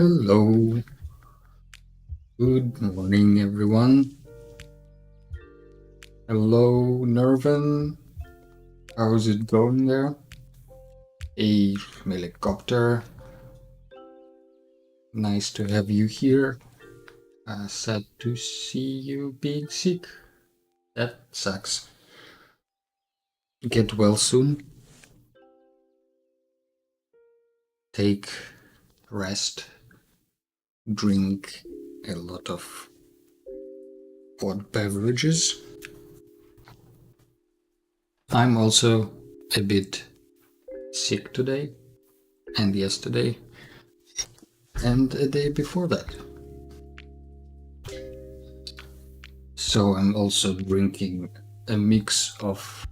Hello, good morning, everyone. Hello, Nervin. How's it going there? A helicopter. Nice to have you here. Sad to see you being sick. That sucks. Get well soon. Take rest. Drink a lot of hot beverages. I'm also a bit sick today and yesterday and a day before that. So I'm also drinking a mix of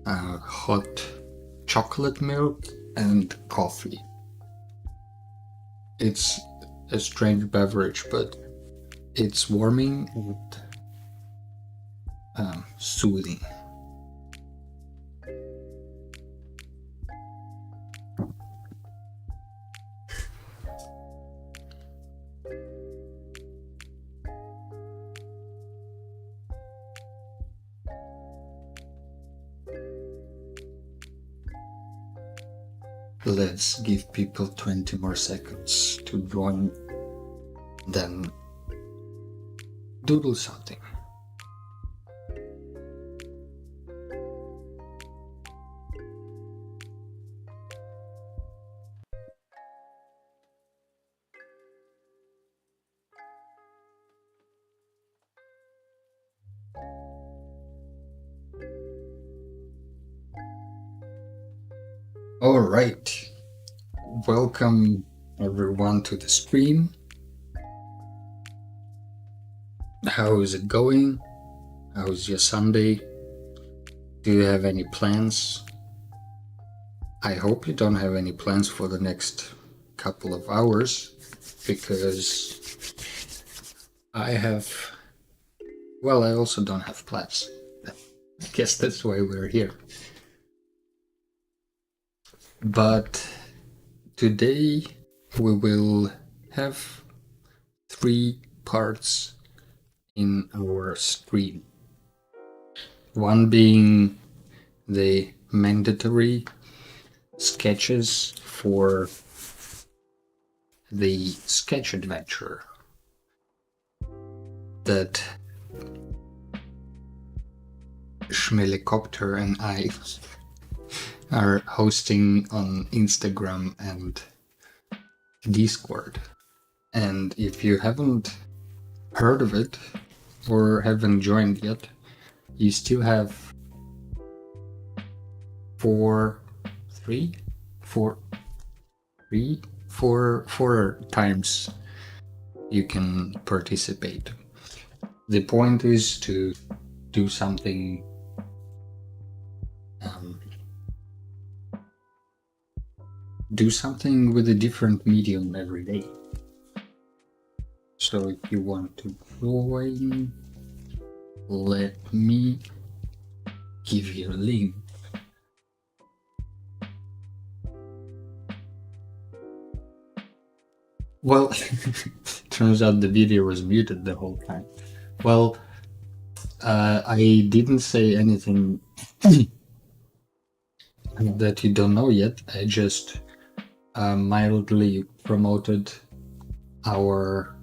hot chocolate milk and coffee. It's a strange beverage, but it's warming and soothing. Let's give people 20 more seconds to join, then doodle something. All right, welcome everyone to the stream. How is it going? How's your Sunday? Do you have any plans? I hope you don't have any plans for the next couple of hours, because I also don't have plans. I guess that's why we're here. But today we will have 3 parts in our stream. One being the mandatory sketches for the sketch adventure that Schmelicopter and I are hosting on Instagram and Discord. And if you haven't heard of it or haven't joined yet, you still have 4 times you can participate. The point is to do something with a different medium every day. So if you want to join, let me give you a link. Well, turns out the video was muted the whole time. Well, I didn't say anything that you don't know yet. I just mildly promoted our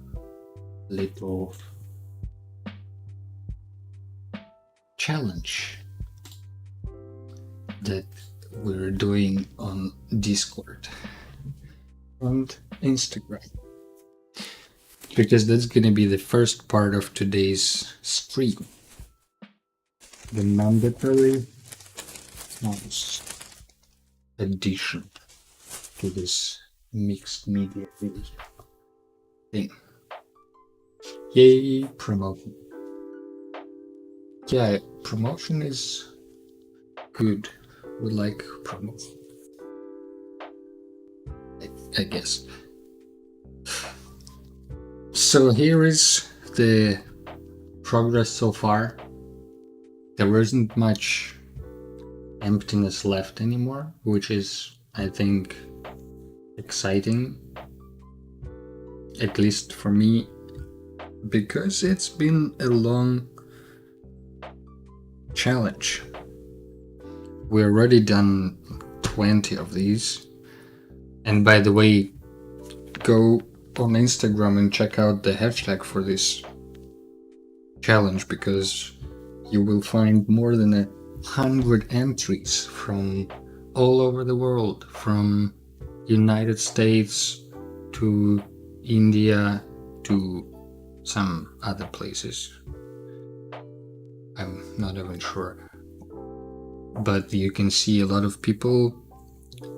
little challenge that we're doing on Discord and Instagram, because that's gonna be the first part of today's stream, the mandatory addition to this mixed media video thing. Yay, promotion. Yeah, promotion is good. We like promotion, I guess. So here is the progress so far. There isn't much emptiness left anymore, which is, I think, exciting. at least for me, because it's been a long challenge. We already done 20 of these. And by the way, go on Instagram and check out the hashtag for this challenge, because you will find more than 100 entries from all over the world, from United States to India to some other places. I'm not even sure. But you can see a lot of people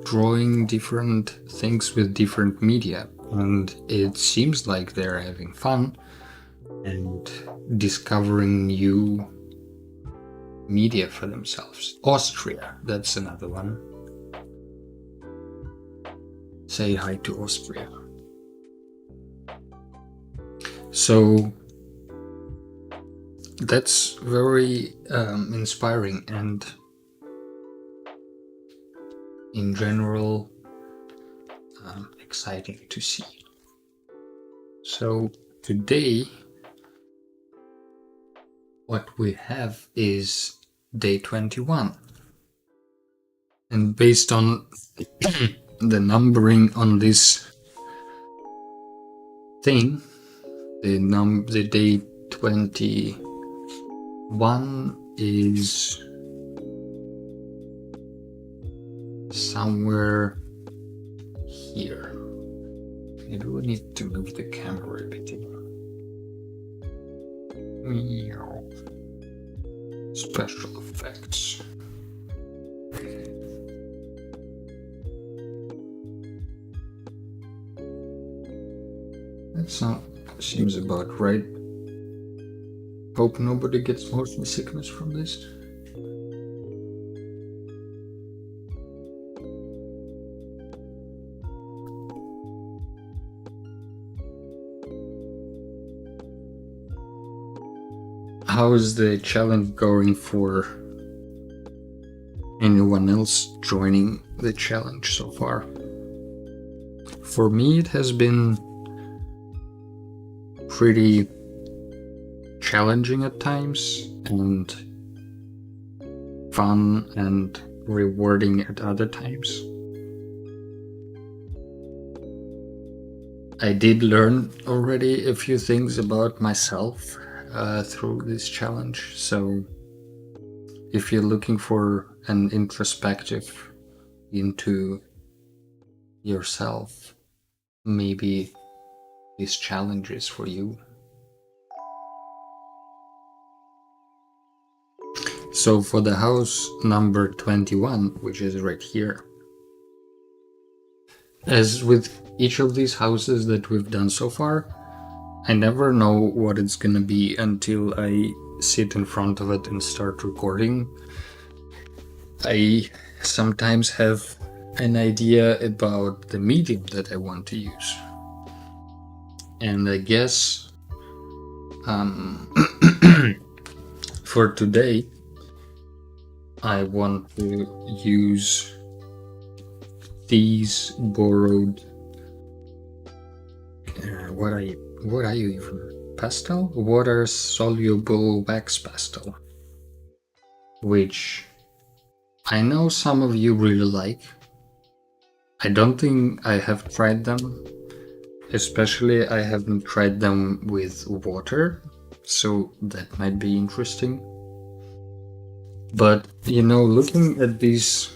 drawing different things with different media, and it seems like they're having fun and discovering new media for themselves. Austria, that's another one. Say hi to Austria. So that's very inspiring and in general exciting to see. So today what we have is day 21, and based on the numbering on this thing, the day 21 is somewhere here. Maybe we need to move the camera a bit. Meow. Special effects. That seems about right. Hope nobody gets motion sickness from this. How is the challenge going for anyone else joining the challenge so far? For me, it has been pretty challenging at times and fun and rewarding at other times. I did learn already a few things about myself through this challenge, so if you're looking for an introspective into yourself, maybe this challenge is for you. So for the house number 21, which is right here, as with each of these houses that we've done so far, I never know what it's gonna be until I sit in front of it and start recording. I sometimes have an idea about the medium that I want to use. And I guess for today, I want to use these borrowed what are you even? Pastel? Water soluble wax pastel, which I know some of you really like. I don't think I have tried them, especially I haven't tried them with water, so that might be interesting. But you know, looking at these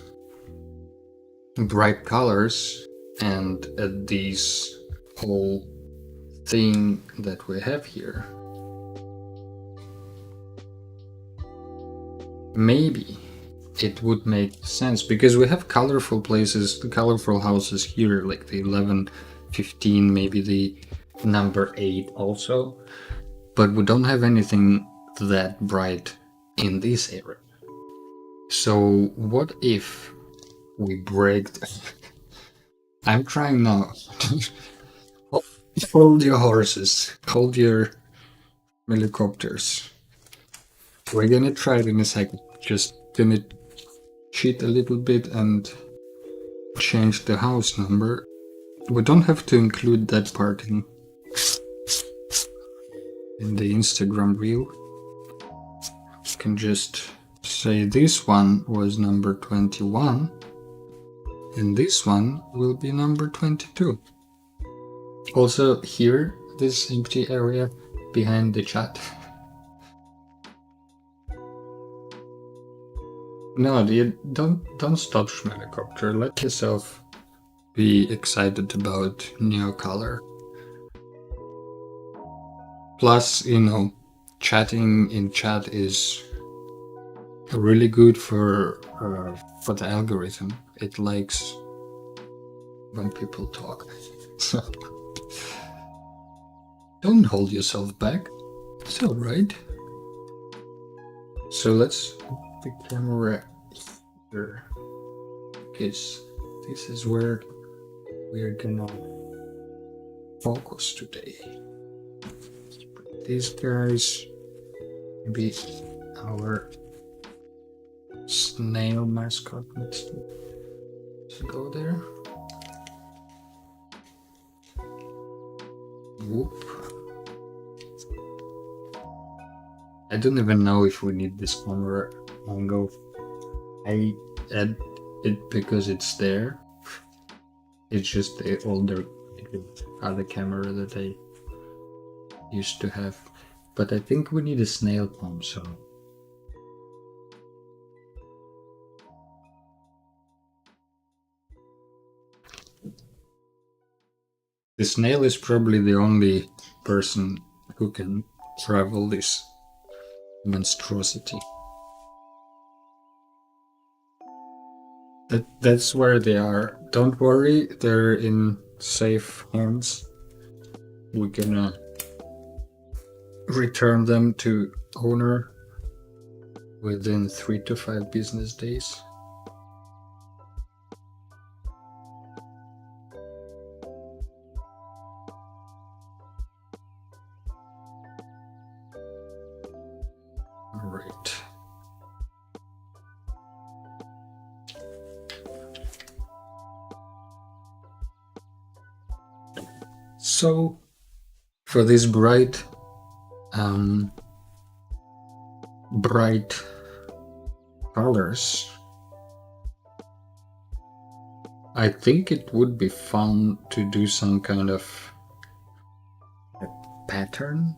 bright colors and at these whole thing that we have here, maybe it would make sense, because we have colorful places, colorful houses here, like the 11, 15, maybe the number 8 also, but we don't have anything that bright in this area. So what if we break I'm trying now. Hold your horses, hold your helicopters. We're gonna try it in a second. Just gonna cheat a little bit and change the house number. We don't have to include that part in in the Instagram reel, you can just say this one was number 21 and this one will be number 22. Also here, this empty area behind the chat. No, don't stop Schmelicopter. Let yourself be excited about Neocolor. Plus, you know, chatting in chat is really good for the algorithm. It likes when people talk. So don't hold yourself back. It's all right. So let's put the camera here, because this is where we're gonna focus today. These guys, maybe our snail mascot needs to go there. Whoop. I don't even know if we need this camera angle. I add it because it's there. It's just the older other camera that I used to have. But I think we need a snail palm, so the snail is probably the only person who can travel this monstrosity. That's where they are. Don't worry, they're in safe hands. We're gonna return them to owner within 3 to 5 business days. All right. So for these bright colors, I think it would be fun to do some kind of a pattern.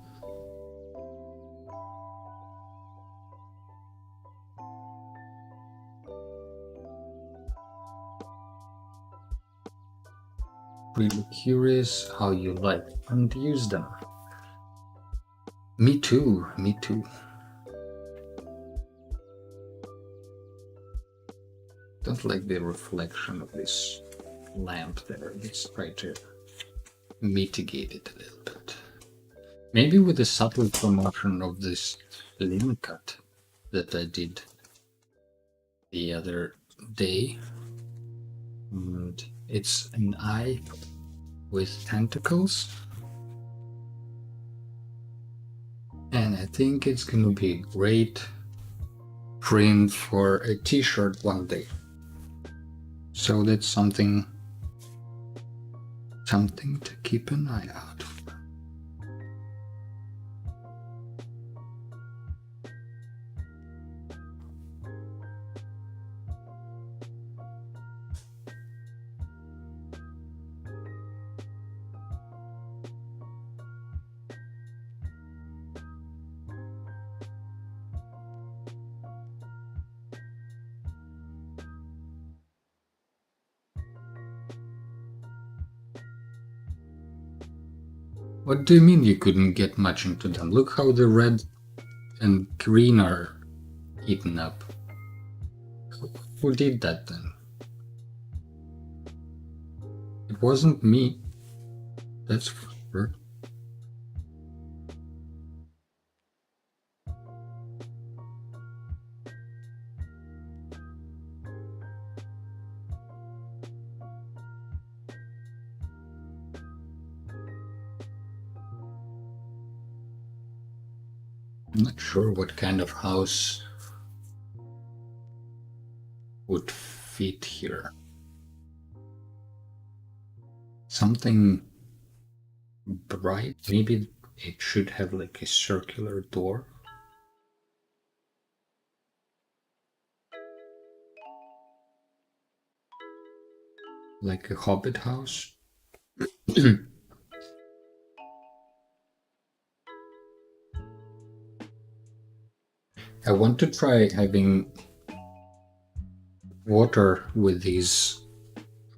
Really curious how you like and use them. Me too, me too. Don't like the reflection of this lamp there. Let's try to mitigate it a little bit. Maybe with the subtle promotion of this limb cut that I did the other day. And it's an eye with tentacles. And I think it's gonna be a great print for a t-shirt one day. So that's something to keep an eye out for. What do you mean you couldn't get much into them? Look how the red and green are eaten up. Who did that then? It wasn't me. That's for sure. I'm not sure what kind of house would fit here. Something bright. Maybe it should have like a circular door. Like a hobbit house. I want to try having water with these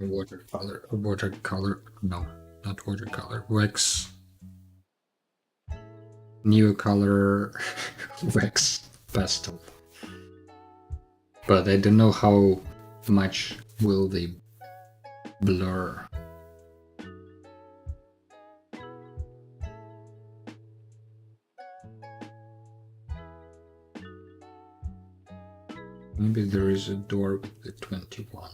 watercolor, no, not watercolor, wax, Neocolor wax pastel. But I don't know how much will they blur. Maybe there is a door with the 21.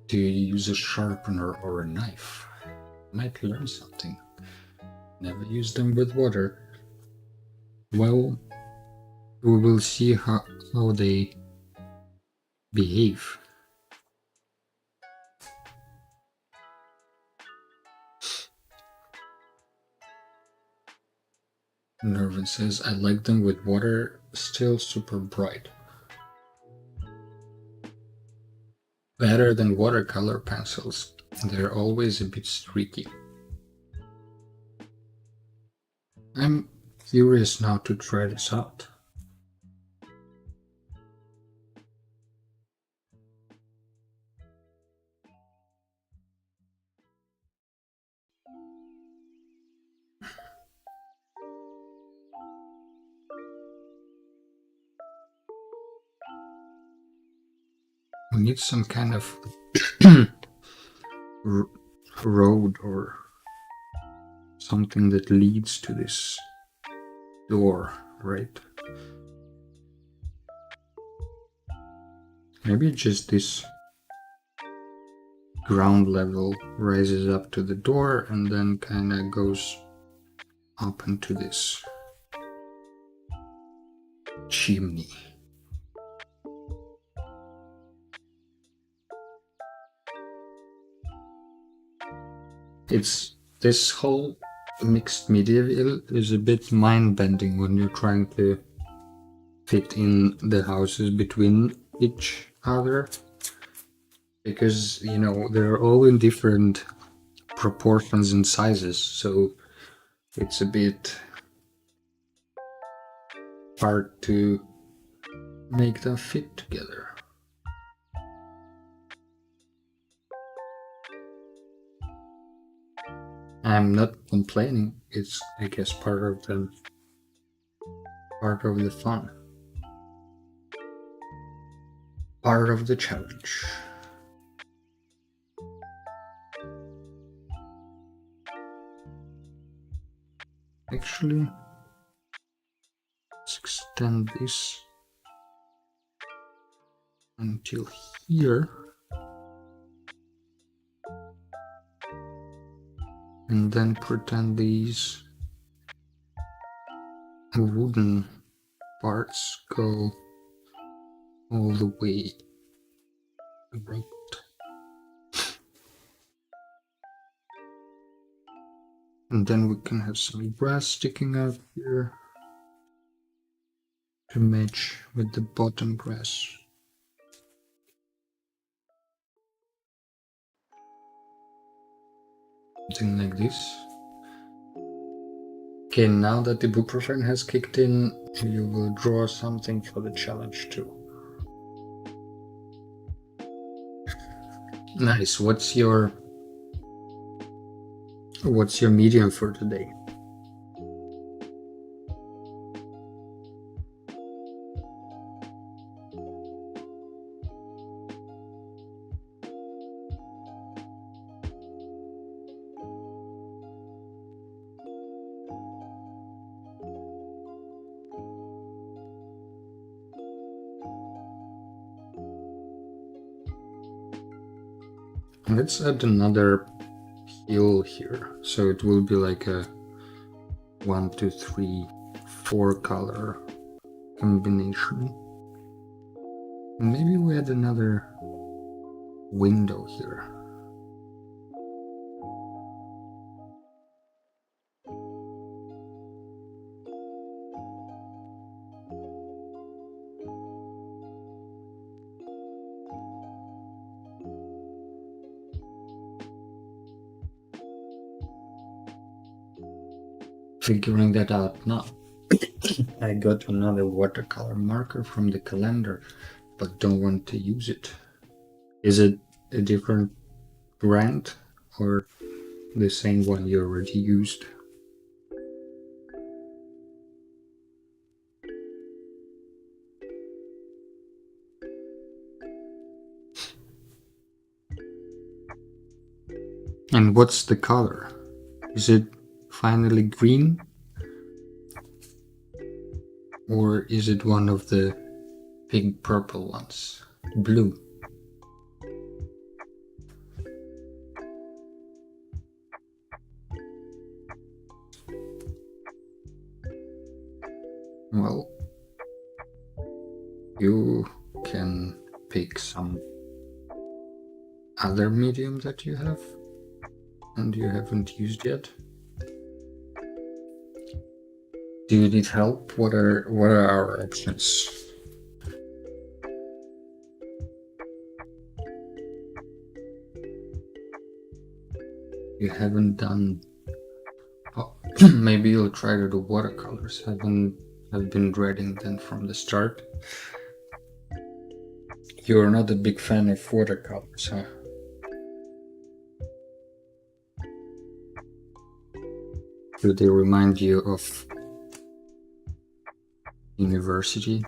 Do you use a sharpener or a knife? Might learn something. Never use them with water. Well, we will see how they behave. Nervin says, I like them with water, still super bright. Better than watercolor pencils. They're always a bit streaky. I'm curious now to try this out. We need some kind of road or something that leads to this door, right? Maybe just this ground level rises up to the door and then kind of goes up into this chimney. It's this whole mixed medieval is a bit mind-bending when you're trying to fit in the houses between each other, because you know they're all in different proportions and sizes, so it's a bit hard to make them fit together. I'm not complaining, it's I guess part of the fun, part of the challenge. Actually, let's extend this until here. And then pretend these wooden parts go all the way around. And then we can have some brass sticking out here to match with the bottom brass. Something like this. Okay, now that the ibuprofen has kicked in, you will draw something for the challenge too. Nice. What's your medium for today? Let's add another hill here. So it will be like a 1, 2, 3, 4 color combination. And maybe we add another window here. Figuring that out now. I got another watercolor marker from the calendar, but don't want to use it. Is it a different brand or the same one you already used? And what's the color? Is it finally green? Or is it one of the pink purple ones? Blue. Well, you can pick some other medium that you have and you haven't used yet. Do you need help? What are our options? You haven't done. Oh, maybe you'll try to do watercolors. I've been dreading them from the start. You're not a big fan of watercolors, huh? Do they remind you of university?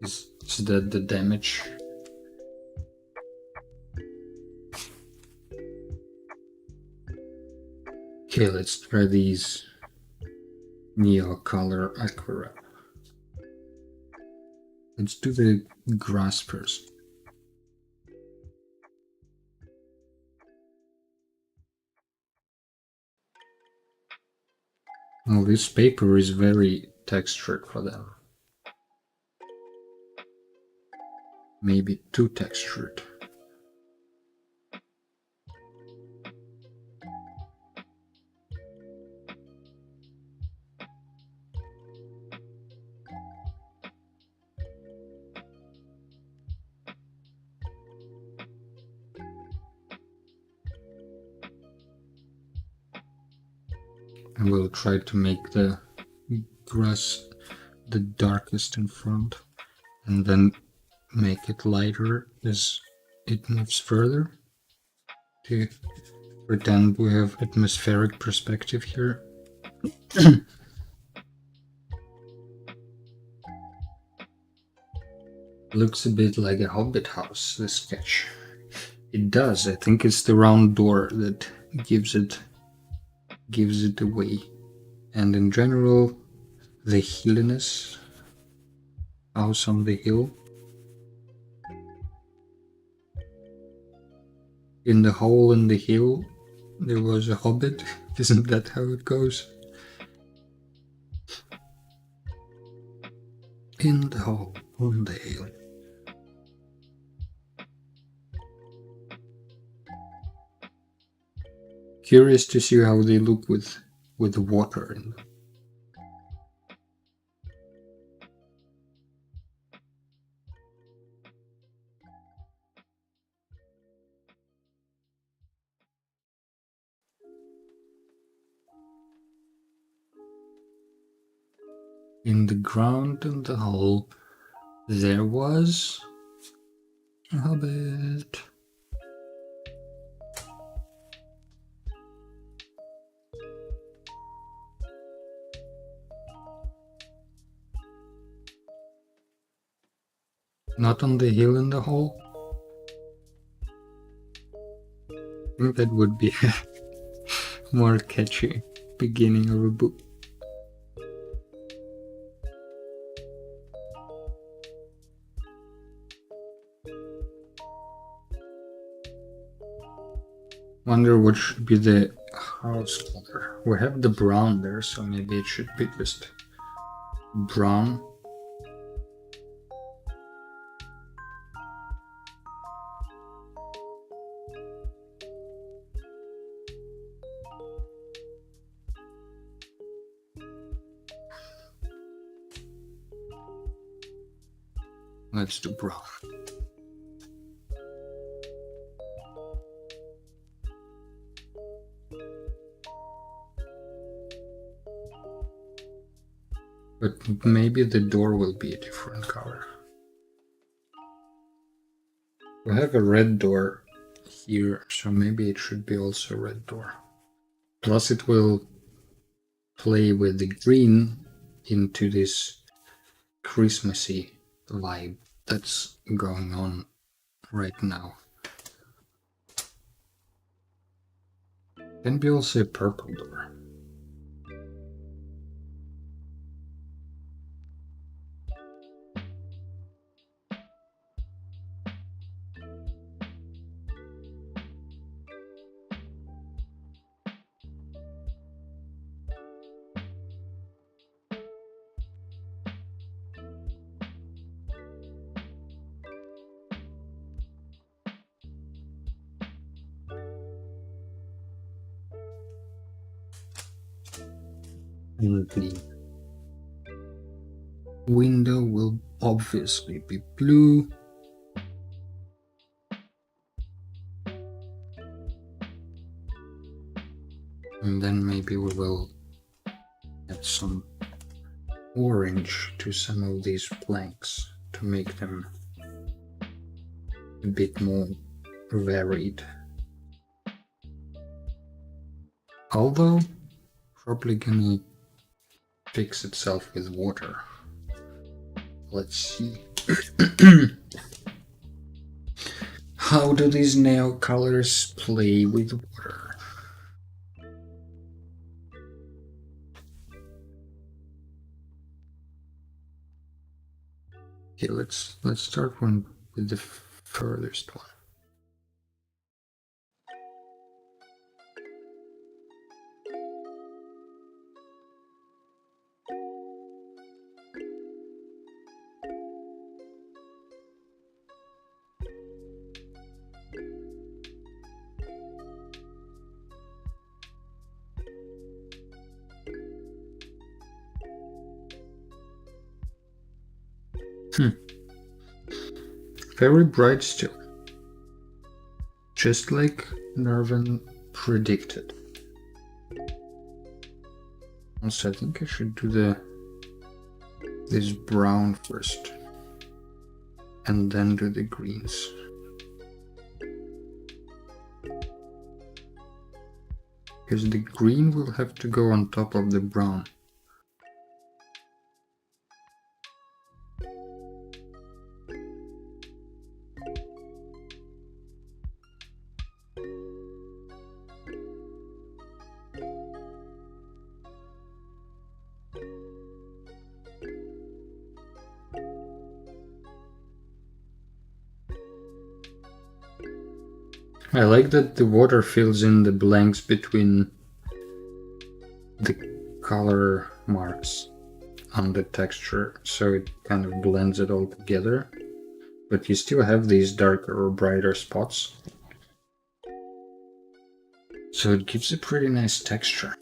Is that the damage? Okay, let's try these Neocolor aquarelle. Let's do the grass first. Well, this paper is very textured for them. Maybe too textured. I will try to make the grass the darkest in front and then make it lighter as it moves further to pretend we have atmospheric perspective here. Looks a bit like a hobbit house, this sketch. It does. I think it's the round door that gives it away. And in general, the hilliness, house on the hill. In the hole in the hill, there was a hobbit. Isn't that how it goes? In the hole on the hill. Curious to see how they look with the water in them. In the ground in the hole, there was a hobbit. Not on the hill in the hole. I think that would be a more catchy beginning of a book. Wonder what should be the house color. We have the brown there, so maybe it should be just brown. Let's do brown. But maybe the door will be a different color. We have a red door here, so maybe it should be also a red door. Plus it will play with the green into this Christmassy vibe that's going on right now. Can be also a purple door. And the window will obviously be blue. And then maybe we will add some orange to some of these planks to make them a bit more varied. Although probably gonna fix itself with water. Let's see. How do these Neocolors play with water? Okay, let's start with the furthest one. Very bright still. Just like Nervan predicted. Also, I think I should do this brown first. And then do the greens. Because the green will have to go on top of the brown. I like that the water fills in the blanks between the color marks on the texture, so it kind of blends it all together, but you still have these darker or brighter spots, so it gives a pretty nice texture.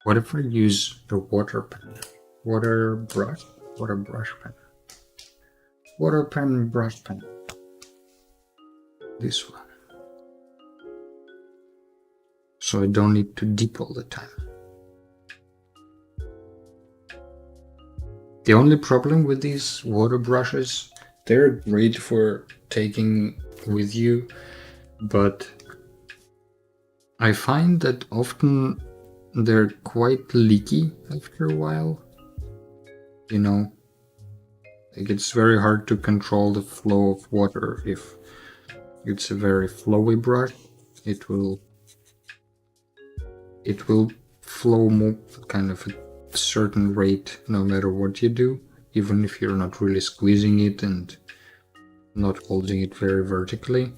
What if I use a water pen? Water brush pen. Water pen, brush pen. This one. So I don't need to dip all the time. The only problem with these water brushes, they're great for taking with you, but I find that often they're quite leaky after a while. You know, like it's very hard to control the flow of water. If it's a very flowy brush, it will flow more kind of a certain rate no matter what you do. even if you're not really squeezing it and not holding it very vertically.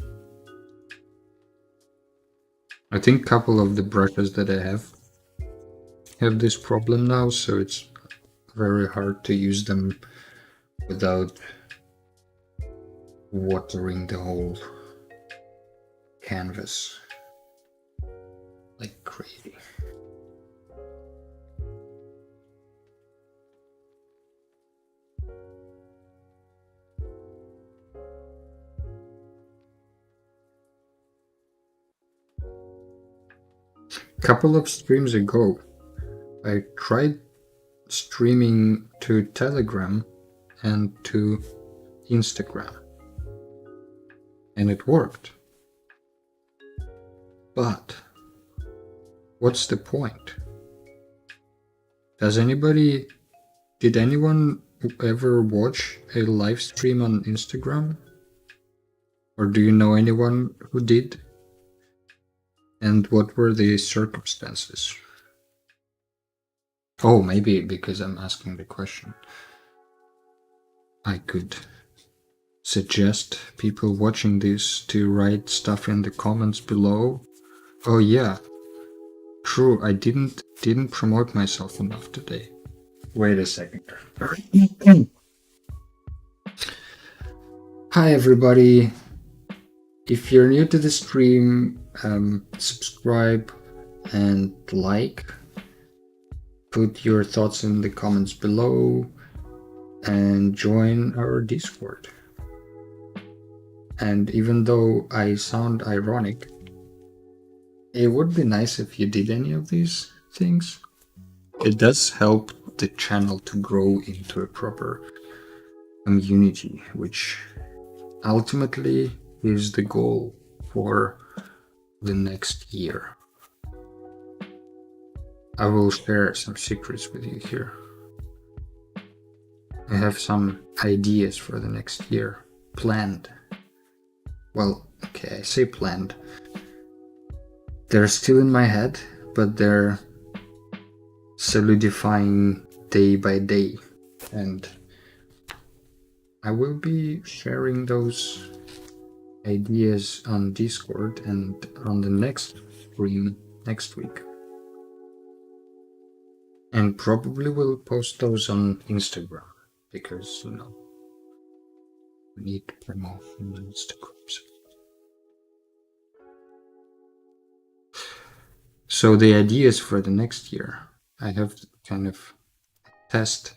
I think a couple of the brushes that I have this problem now, so it's very hard to use them without watering the whole canvas like crazy. A couple of streams ago, I tried streaming to Telegram and to Instagram, and it worked. But what's the point? Did anyone ever watch a live stream on Instagram? Or do you know anyone who did? And what were the circumstances? Oh, maybe because I'm asking the question, I could suggest people watching this to write stuff in the comments below. Oh yeah, true, I didn't promote myself enough today. Wait a second. Hi everybody. If you're new to the stream, subscribe and like. Put your thoughts in the comments below and join our Discord. And even though I sound ironic, it would be nice if you did any of these things. It does help the channel to grow into a proper community, which ultimately is the goal for the next year. I will share some secrets with you here. I have some ideas for the next year planned. Well, okay, I say planned. They're still in my head, but they're solidifying day by day. And I will be sharing those ideas on Discord and on the next stream next week. And probably will post those on Instagram because, you know, we need promotion on Instagram. So the ideas for the next year, I have to kind of test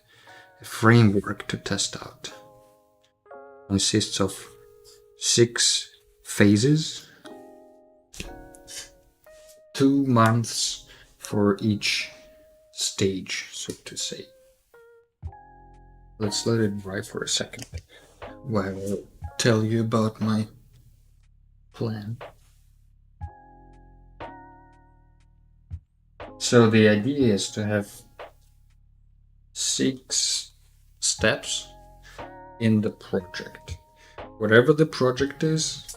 a framework to test out. It consists of 6 phases, 2 months for each stage, so to say. Let's let it dry for a second while I'll tell you about my plan. So the idea is to have 6 steps in the project. Whatever the project is,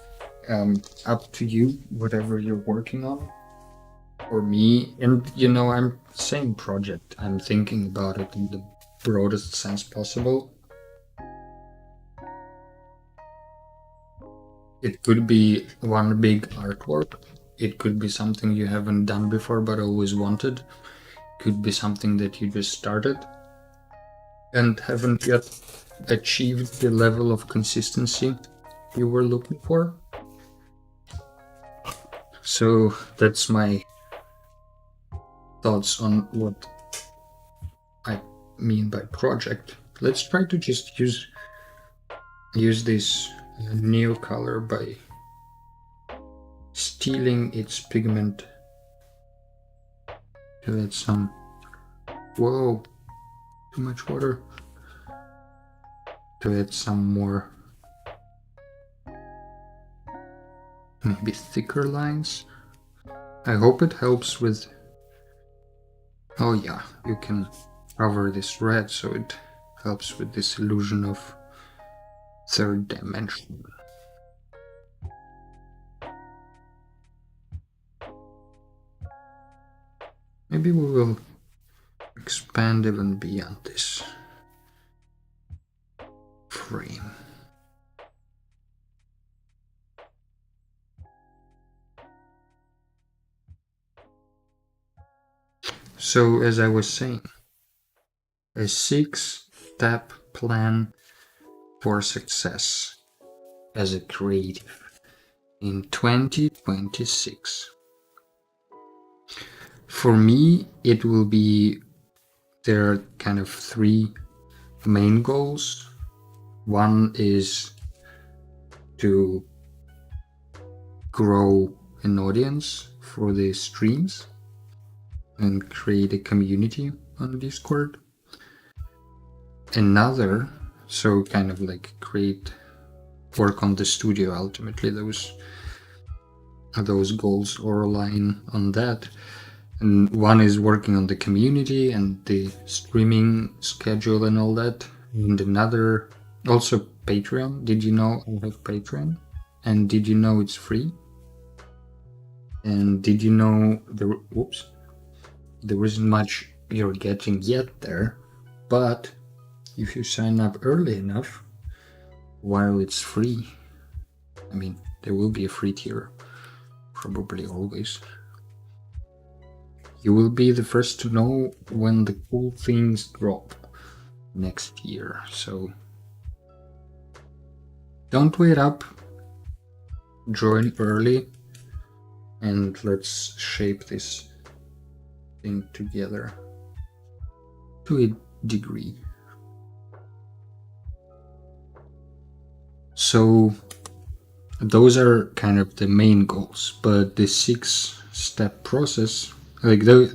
up to you, whatever you're working on. For me, and you know, I'm saying project, I'm thinking about it in the broadest sense possible. It could be one big artwork. It could be something you haven't done before but always wanted. Could be something that you just started and haven't yet achieved the level of consistency you were looking for. So that's my thoughts on what I mean by project. Let's try to just use this Neocolor by stealing its pigment to add some, whoa, too much water, to add some more maybe thicker lines. I hope it helps with, oh yeah, you can cover this red so it helps with this illusion of 3rd dimension. Maybe we will expand even beyond this. frame. So as I was saying, a 6-step plan for success as a creative in 2026. For me, it will be, there are kind of 3 main goals. One is to grow an audience for the streams and create a community on Discord. Another, so kind of like work on the studio. Ultimately, those goals all align on that. And one is working on the community and the streaming schedule and all that. And another, also Patreon. Did you know I have Patreon? And did you know it's free? And did you know there isn't much you're getting yet there, but if you sign up early enough, while it's free, I mean, there will be a free tier, probably always, you will be the first to know when the cool things drop next year. So don't wait up, join early, and let's shape this thing together to a degree. So those are kind of the main goals, but the 6-step process, those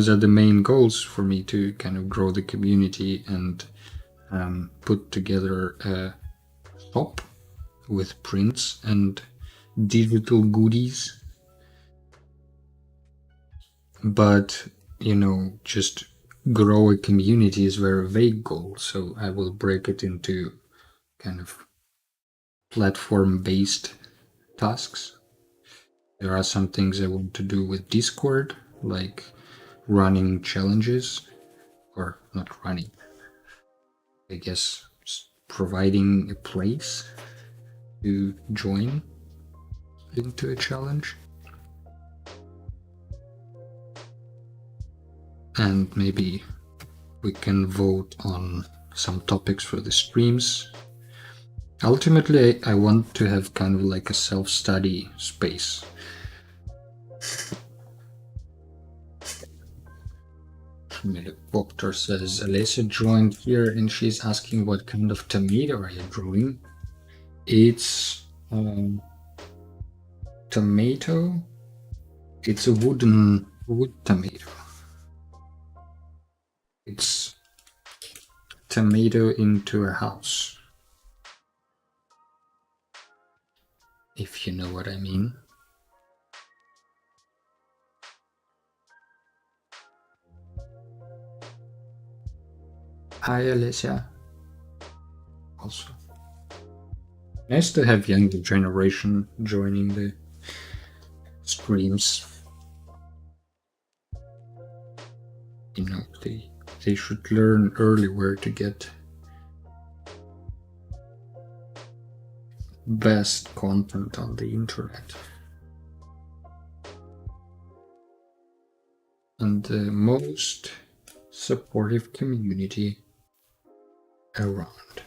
are the main goals for me to kind of grow the community and put together a shop with prints and digital goodies. But, just grow a community is a very vague goal, so I will break it into kind of platform-based tasks. There are some things I want to do with Discord, like running challenges, or not running, I guess providing a place to join into a challenge. And maybe we can vote on some topics for the streams. Ultimately, I want to have kind of like a self-study space. Doctor says, Alessia joined here and she's asking what kind of tomato are you drawing? It's tomato. It's a wood tomato. It's tomato into a house, if you know what I mean. Hi, Alicia. Also, nice to have younger generation joining the streams. They should learn early where to get best content on the internet. And the most supportive community around.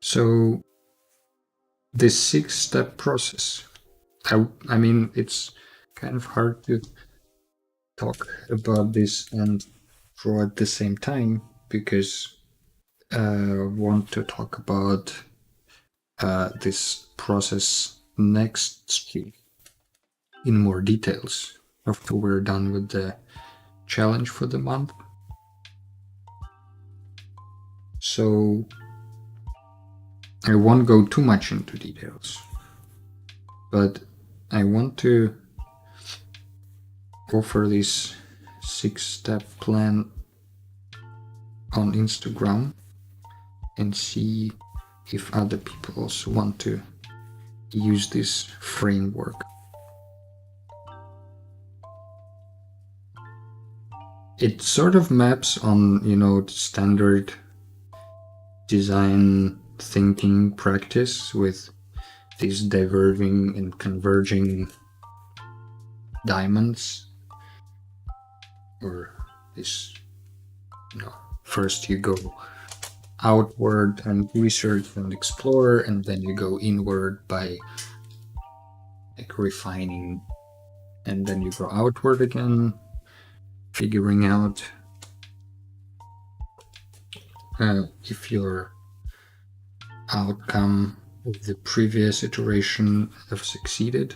So the 6-step process, I mean, it's kind of hard to talk about this and draw at the same time because I want to talk about this process next stream in more details after we're done with the challenge for the month. So I won't go too much into details, but I want to offer this 6-step plan on Instagram and see if other people also want to use this framework. It sort of maps on, standard design thinking practice with these diverging and converging diamonds, or this, first you go outward and research and explore, and then you go inward by like refining, and then you go outward again, figuring out if your outcome of the previous iteration have succeeded.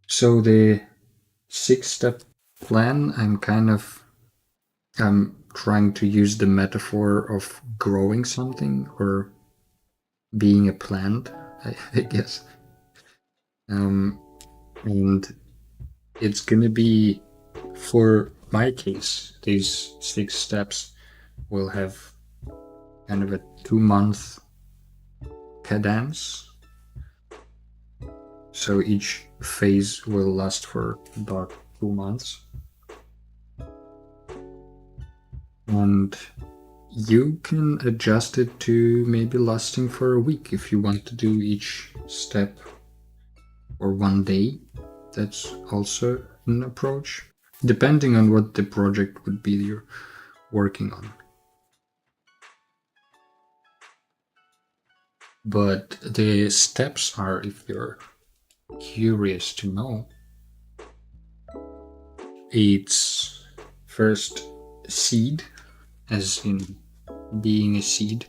So the 6-step plan, I'm trying to use the metaphor of growing something or being a plant, I guess. And it's gonna be, for my case, these 6 steps will have kind of a 2-month cadence. So each phase will last for about 2 months. And you can adjust it to maybe lasting for a week if you want to do each step or one day. That's also an approach, depending on what the project would be you're working on. But the steps are, if you're curious to know, it's first seed, as in being a seed,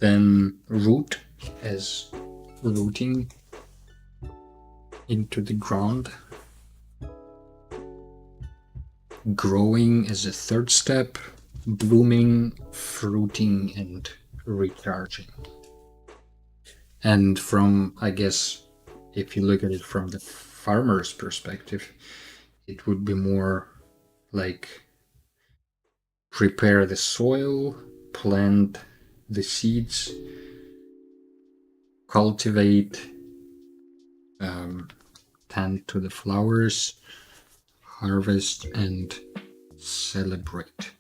then root, as rooting into the ground, growing as a 3rd step, blooming, fruiting, and recharging. And from, I guess, if you look at it from the farmer's perspective, it would be more like prepare the soil, plant the seeds, cultivate, tend to the flowers, harvest, and celebrate.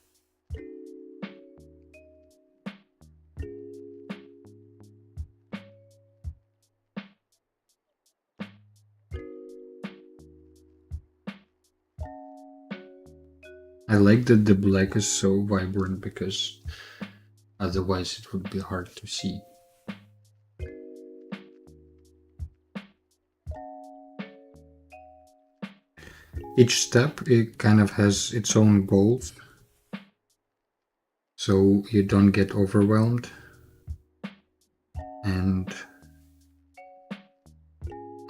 I like that the black is so vibrant because otherwise it would be hard to see. Each step, it kind of has its own goals, so you don't get overwhelmed. And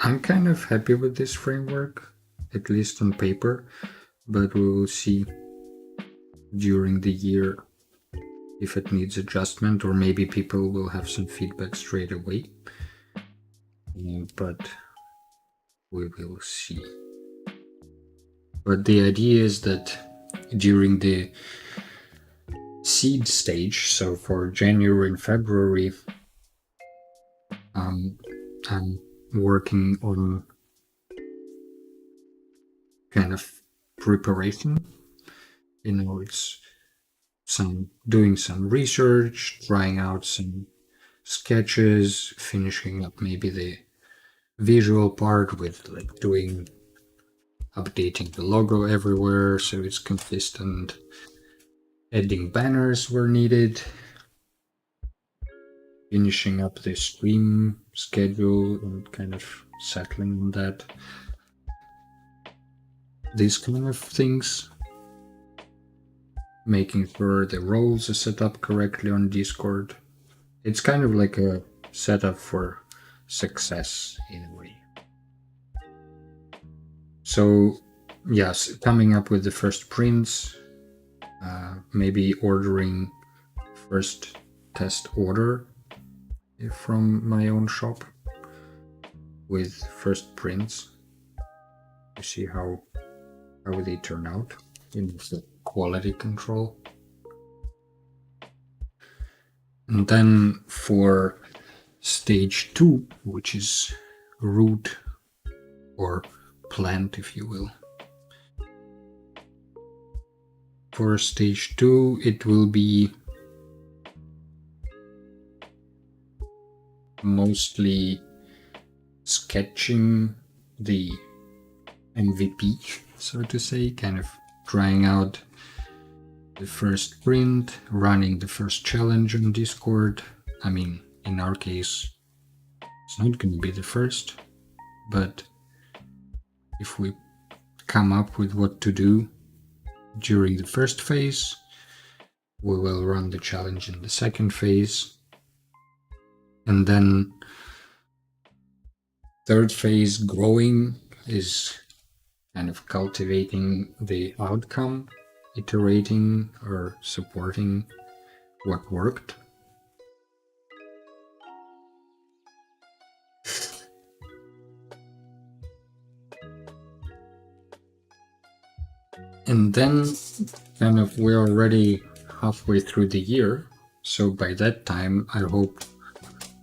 I'm kind of happy with this framework, at least on paper, but we will see during the year if it needs adjustment, or maybe people will have some feedback straight away. But we will see. But the idea is that during the seed stage, so for January and February, I'm working on kind of preparation. It's doing some research, trying out some sketches, finishing up maybe the visual part with like updating the logo everywhere so it's consistent, adding banners where needed, finishing up the stream schedule and kind of settling on that. These kind of things. Making sure the roles are set up correctly on Discord. It's kind of like a setup for success in a way. So, yes, coming up with the first prints, maybe ordering first test order from my own shop with first prints, You see how they turn out in the quality control. And then for stage 2, which is root or plant, if you will. For stage 2, it will be mostly sketching the MVP, so to say, kind of trying out the first print, running the first challenge on Discord. I mean, in our case, it's not going to be the first, but if we come up with what to do during the first phase, we will run the challenge in the second phase. And then third phase, growing, is kind of cultivating the outcome, iterating or supporting what worked. And then kind of we're already halfway through the year, so by that time I hope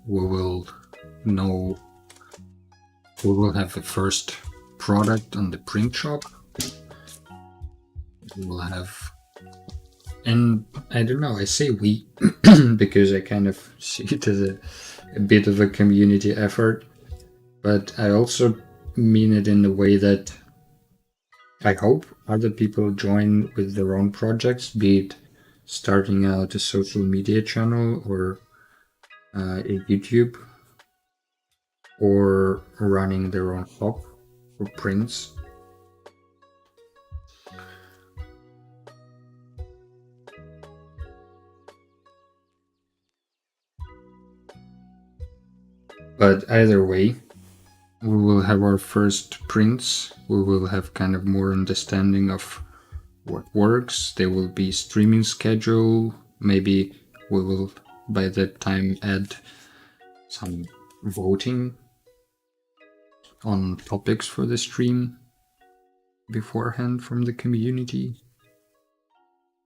we will have the first product on the print shop. We will have, and I don't know, I say we because I kind of see it as a bit of a community effort, but I also mean it in the way that I hope other people join with their own projects, be it starting out a social media channel or a YouTube, or running their own shop for prints. But either way, we will have our first prints. We will have kind of more understanding of what works. There will be streaming schedule. Maybe we will by that time add some voting on topics for the stream beforehand from the community.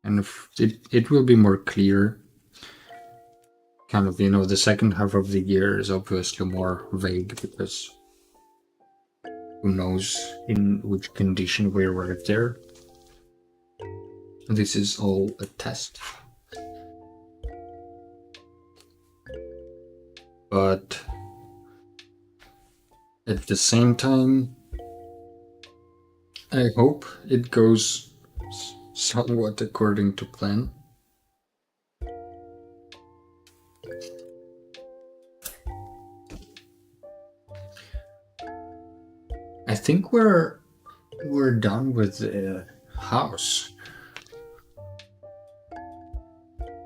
And if it will be more clear. Kind of, the second half of the year is obviously more vague because who knows in which condition we arrive there. This is all a test. But at the same time, I hope it goes somewhat according to plan. I think we're done with the house.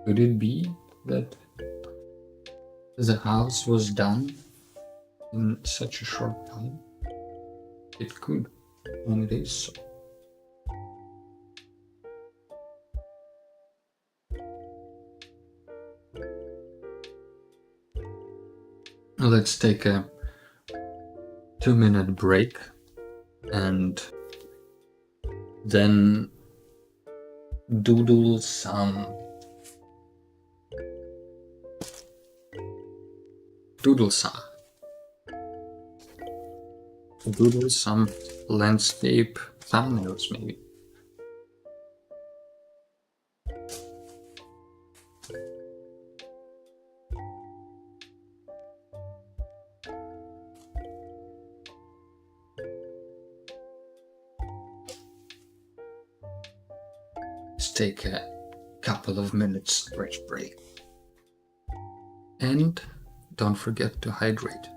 Could it be that the house was done in such a short time? It could, and it is so. Let's take a 2-minute break and then doodle some landscape thumbnails maybe. Let's take a couple of minutes stretch break. And don't forget to hydrate.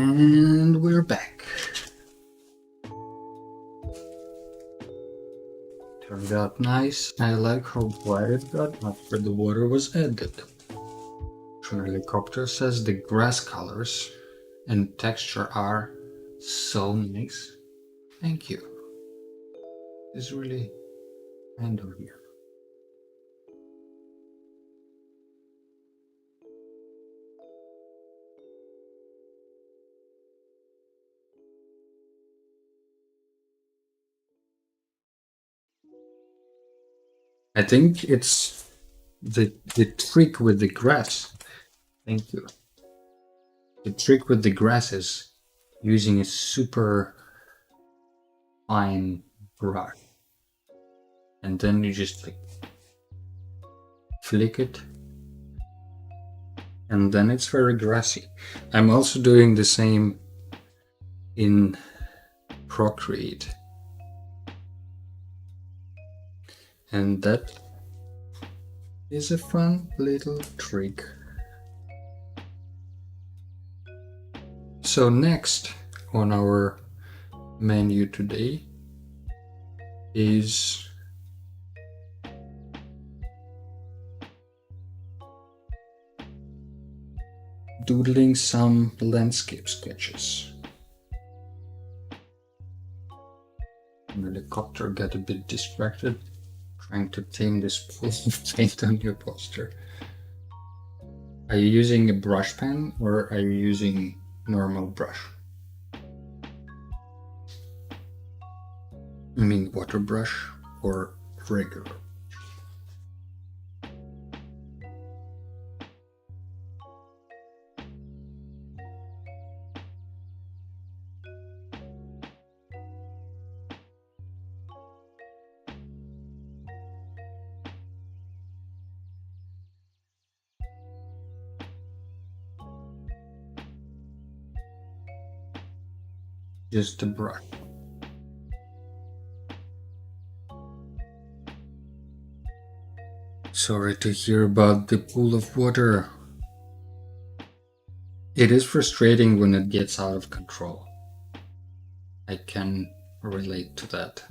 And we're back. Turned out nice. I like how bright it got after the water was added. Helicopter says the grass colors and texture are so nice. Thank you. It's really kind of you. I think it's the trick with the grass. Thank you. The trick with the grass is using a super fine brush, and then you just like flick it, and then it's very grassy. I'm also doing the same in Procreate, and that is a fun little trick. So next on our menu today is doodling some landscape sketches. The helicopter got a bit distracted trying to tame this pool of paint on your poster. Are you using a brush pen or are you using normal brush? I mean water brush or regular? Just a brush. Sorry to hear about the pool of water. It is frustrating when it gets out of control. I can relate to that.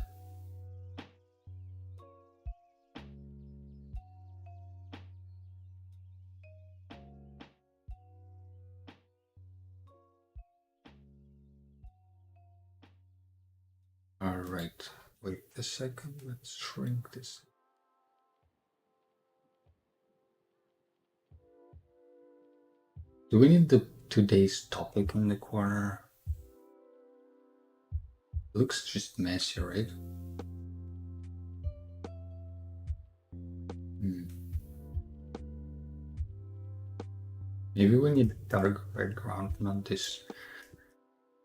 All right, wait a second, let's shrink this. Do we need the today's topic in the corner? Looks just messy, right? Maybe we need a dark background, not this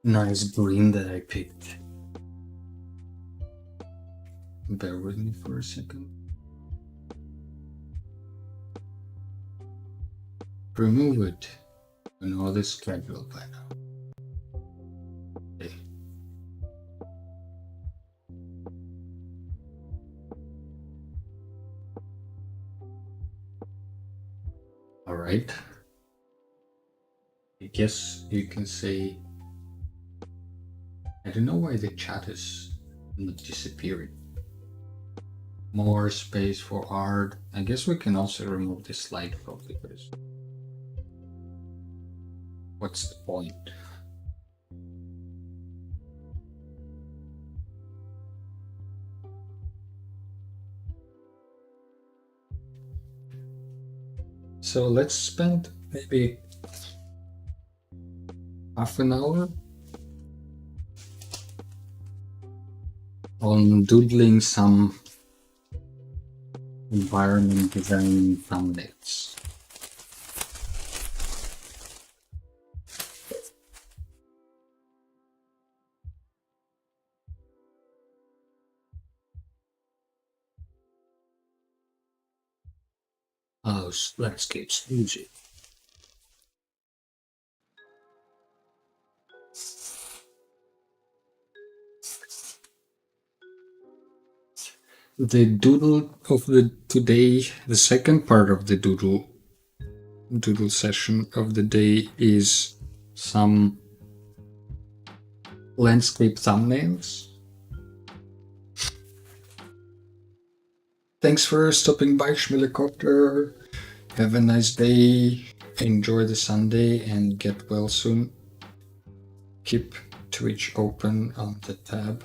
nice green that I picked. Bear with me for a second. Remove it. You know the schedule by now. Okay. All right. I guess you can say, I don't know why the chat is not disappearing. More space for art. I guess we can also remove the slideshow because what's the point? So let's spend maybe half an hour on doodling some environment design thumbnails. Oh, landscapes music. The doodle of the today, the second part of the doodle session of the day is some landscape thumbnails. Thanks for stopping by, Schmillicopter. Have a nice day, enjoy the Sunday, and get well soon. Keep Twitch open on the tab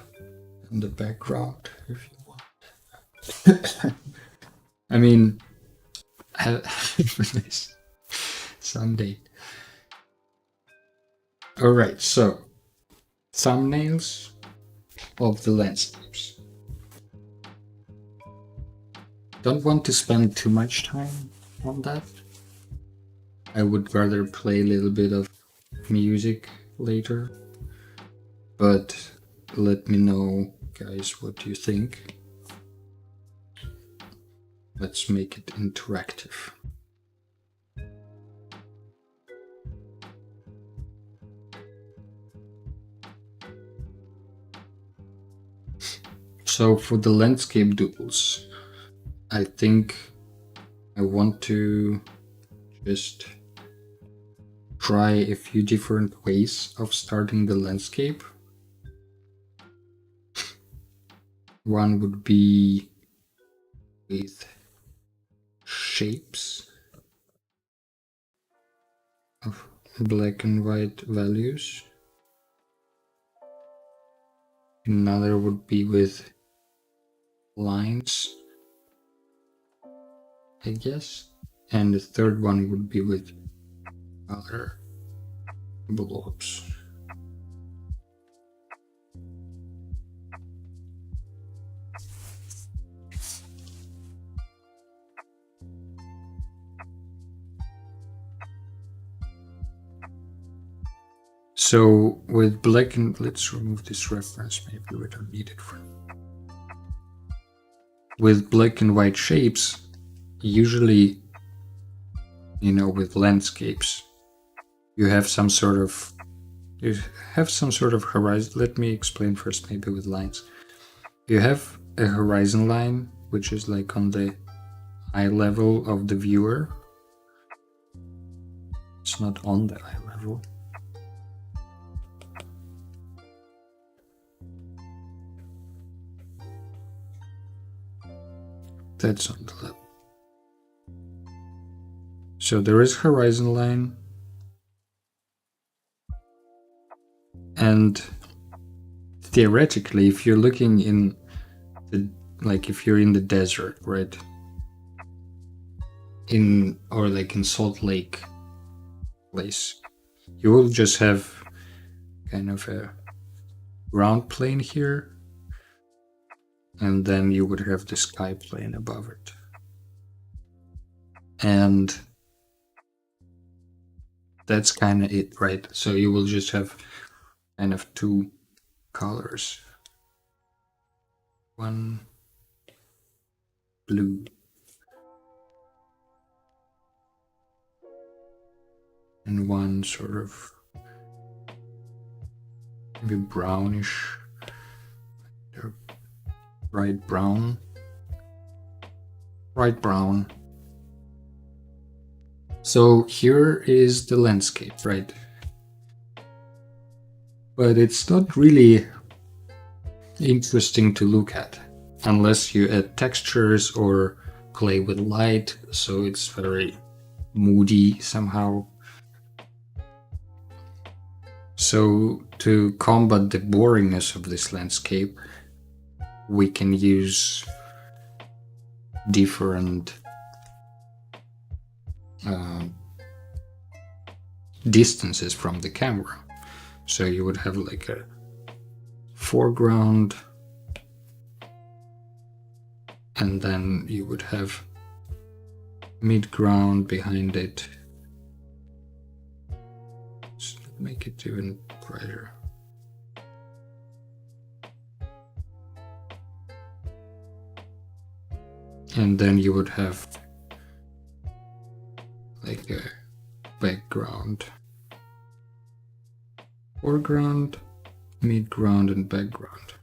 in the background if you want. I mean, have a nice Sunday. Alright, so thumbnails of the landscapes. Don't want to spend too much time on that. I would rather play a little bit of music later, but let me know, guys, what you think. Let's make it interactive. So for the landscape doodles, I think I want to just try a few different ways of starting the landscape. One would be with shapes of black and white values. Another would be with lines, I guess. And the third one would be with color blobs. So with black and, let's remove this reference, maybe we don't need it for. With black and white shapes, usually, you know, with landscapes, you have some sort of horizon. Let me explain first, maybe with lines. You have a horizon line, which is like on the eye level of the viewer. It's not on the eye level. That's on the level. So there is horizon line, and theoretically, if you're looking in the, like if you're in the desert, right? Or like in Salt Lake place, you will just have kind of a ground plane here, and then you would have the sky plane above it. And that's kind of it, right? So you will just have kind of two colors. One blue and one sort of maybe brownish, bright brown. So here is the landscape, right? But it's not really interesting to look at unless you add textures or play with light, so it's very moody somehow. So to combat the boringness of this landscape, we can use different distances from the camera. So you would have like a foreground, and then you would have midground behind it. Let's make it even brighter. And then you would have like a background, foreground, midground, and background.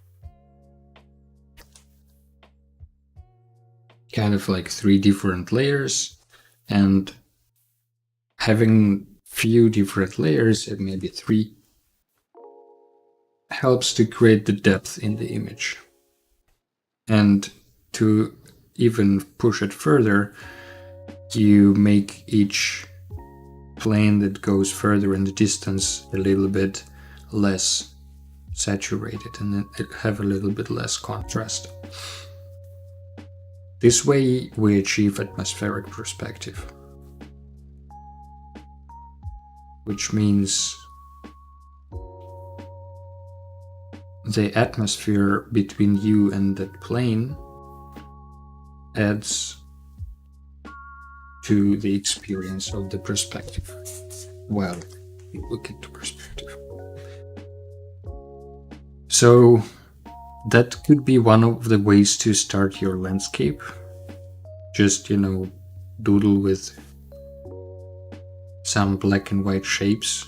Kind of like 3 different layers, and having few different layers, maybe 3, helps to create the depth in the image. And to even push it further, you make each plane that goes further in the distance a little bit less saturated and it have a little bit less contrast. This way we achieve atmospheric perspective, which means the atmosphere between you and that plane adds to the experience of the perspective. Well, you look into perspective. So that could be one of the ways to start your landscape. Just, doodle with some black and white shapes.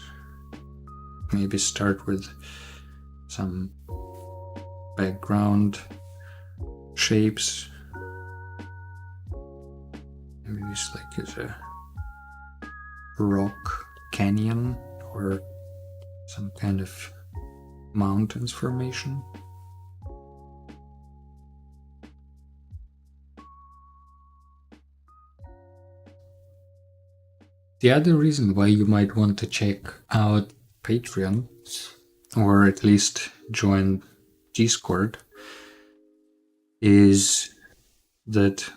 Maybe start with some background shapes. Maybe this is a rock canyon or some kind of mountains formation. The other reason why you might want to check out Patreon, or at least join Discord, is that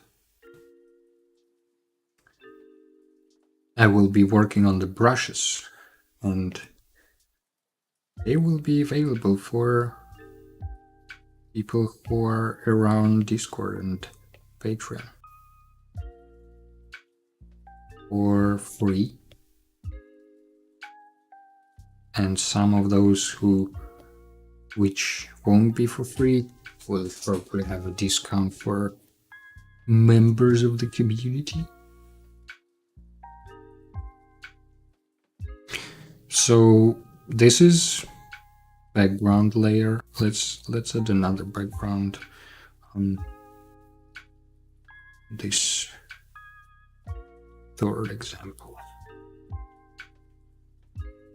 I will be working on the brushes and they will be available for people who are around Discord and Patreon for free. And some of those which won't be for free will probably have a discount for members of the community. So this is background layer. Let's add another background on this third example.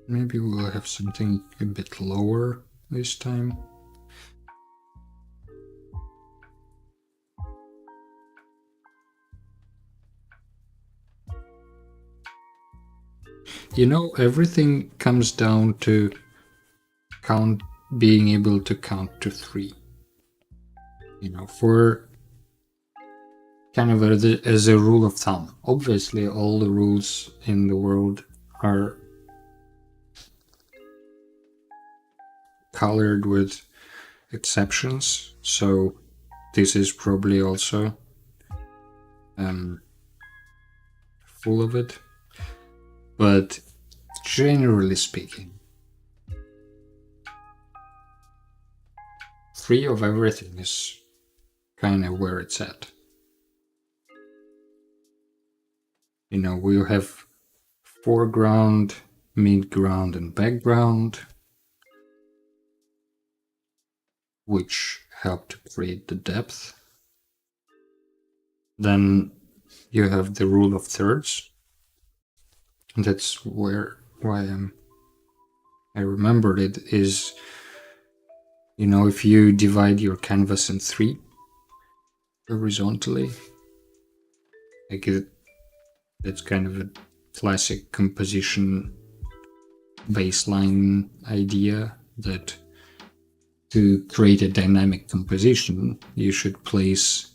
Maybe we'll have something a bit lower this time. Everything comes down to being able to count to 3. For kind of as a rule of thumb. Obviously, all the rules in the world are colored with exceptions, so this is probably also full of it. But generally speaking, 3 of everything is kind of where it's at. We'll have foreground, midground, and background, which help to create the depth. Then you have the rule of thirds. That's why I remembered it is, if you divide your canvas in 3 horizontally, that's kind of a classic composition baseline idea that to create a dynamic composition, you should place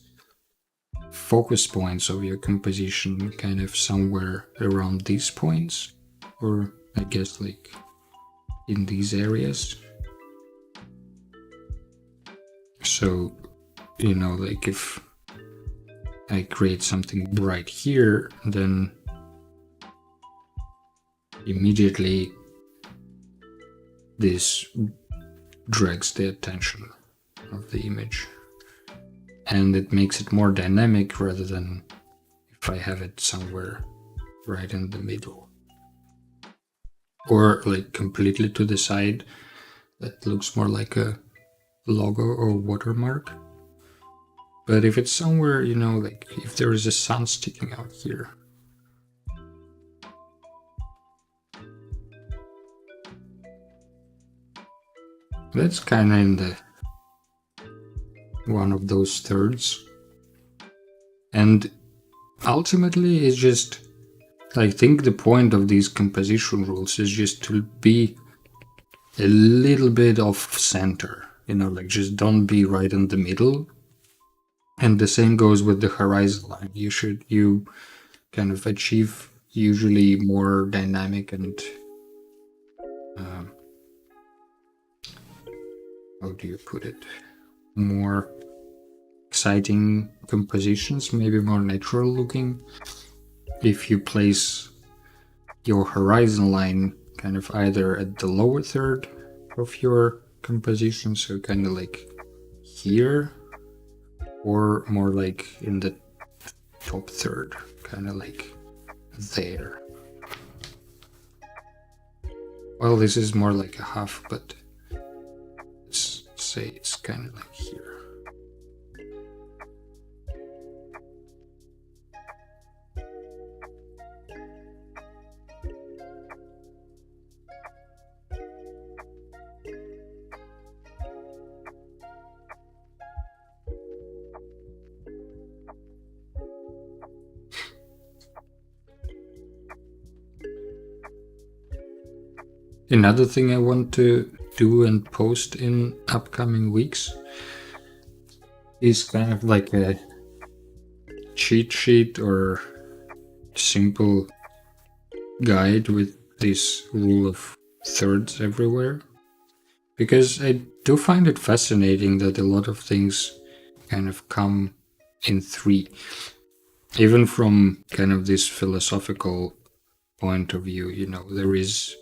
focus points of your composition kind of somewhere around these points, or I guess in these areas. So, if I create something right here, then immediately this drags the attention of the image. And it makes it more dynamic rather than if I have it somewhere right in the middle. Or completely to the side, that looks more like a logo or watermark. But if it's somewhere, if there is a sun sticking out here, That's kind of in the one of those thirds. And ultimately, it's just, I think the point of these composition rules is just to be a little bit off center, like just don't be right in the middle. And the same goes with the horizon line. You kind of achieve usually more dynamic and how do you put it? More exciting compositions, maybe more natural looking, if you place your horizon line kind of either at the lower third of your composition, so kind of like here, or more like in the top third, kind of like there. Well, this is more like a half, but let's say it's kind of like here. Another thing I want to do and post in upcoming weeks is kind of like a cheat sheet or simple guide with this rule of thirds everywhere. Because I do find it fascinating that a lot of things kind of come in three. Even from kind of this philosophical point of view, there is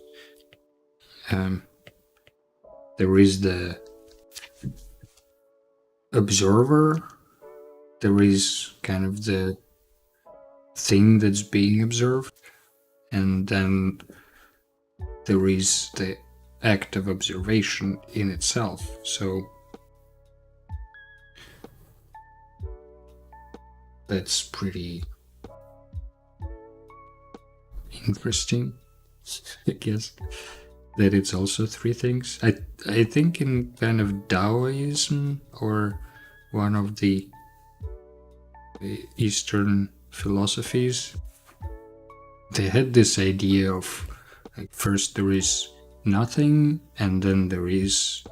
the observer, there is kind of the thing that's being observed, and then there is the act of observation in itself. So that's pretty interesting, I guess, that it's also three things. I think in kind of Taoism or one of the Eastern philosophies, they had this idea of like first there is nothing, and then there is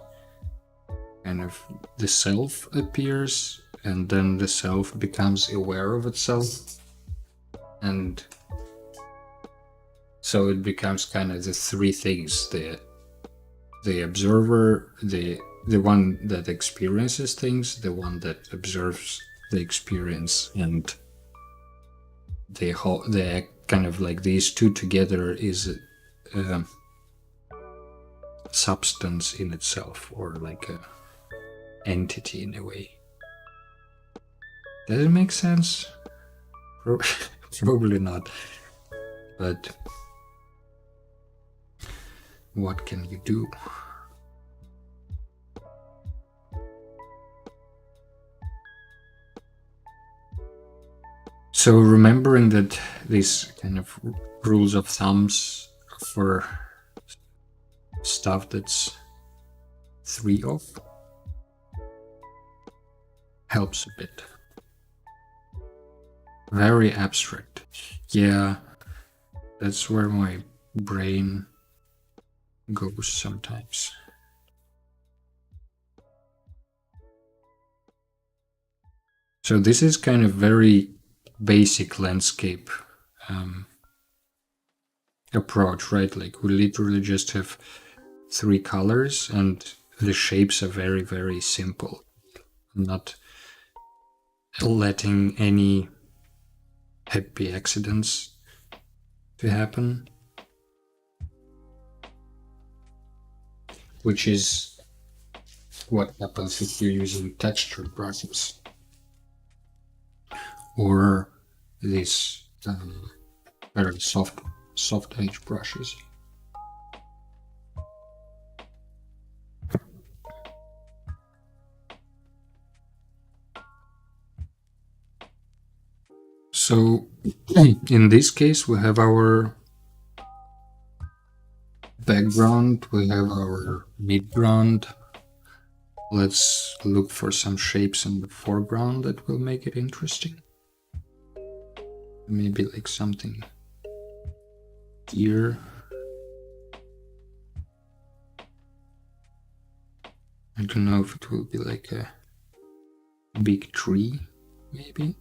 kind of the self appears, and then the self becomes aware of itself, and so it becomes kind of the three things: the observer, the one that experiences things, the one that observes the experience, and the kind of like these two together is a substance in itself, or like a entity in a way. Does it make sense? Probably not, but what can you do? So remembering that these kind of rules of thumbs for stuff that's three of helps a bit. Very abstract. Yeah, that's where my brain goes sometimes. So this is kind of very basic landscape approach, right? Like we literally just have three colors and the shapes are very, very simple. I'm not letting any happy accidents to happen, which is what happens if you're using textured brushes or these very soft edge brushes. So in this case we have our background, we have our midground, Let's look for some shapes in the foreground that will make it interesting. Maybe like something here. I don't know if it will be like a big tree, maybe.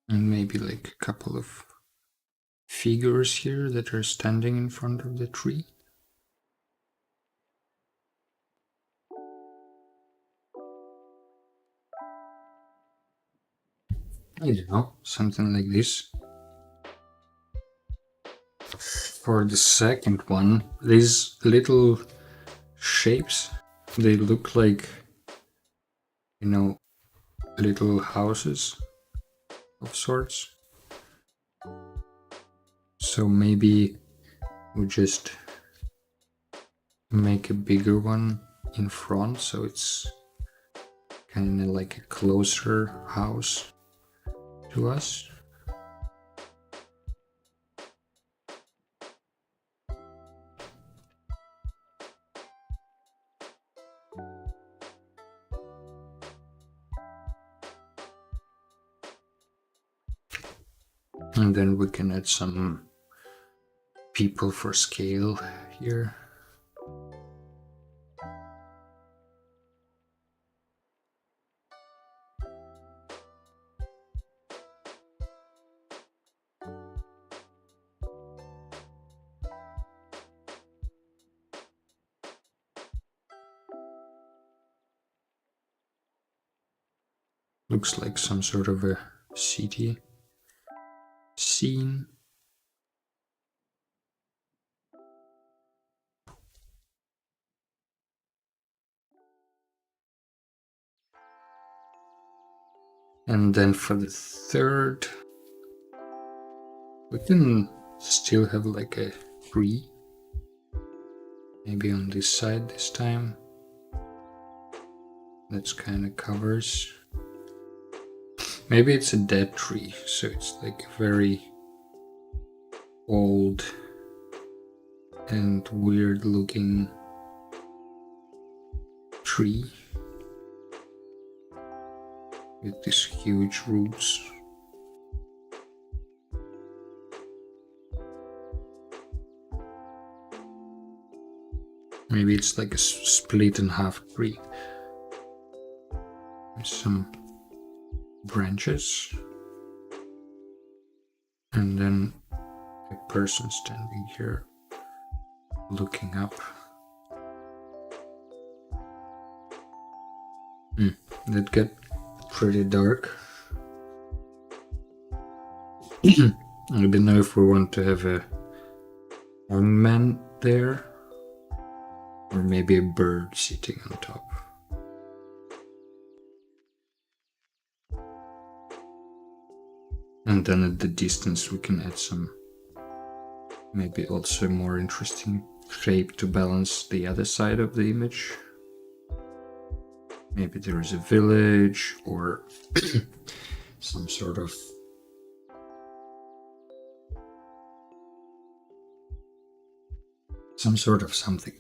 And maybe like a couple of figures here that are standing in front of the tree. I don't know, something like this. For the second one, these little shapes, they look like, you know, little houses of sorts. So maybe we just make a bigger one in front, so it's kind of like a closer house to us. And then we can add some people for scale here. Looks like some sort of a city scene. And then for the third, we can still have like a tree. Maybe on this side this time. That's kind of covers. Maybe it's a dead tree, so it's like a very old and weird looking tree with these huge roots. Maybe it's like a split in half tree with some branches and then a person standing here looking up. That got pretty dark. I don't know if we want to have a hangman there or maybe a bird sitting on top. And then at the distance we can add some maybe also more interesting shape to balance the other side of the image. Maybe there is a village or some sort of something.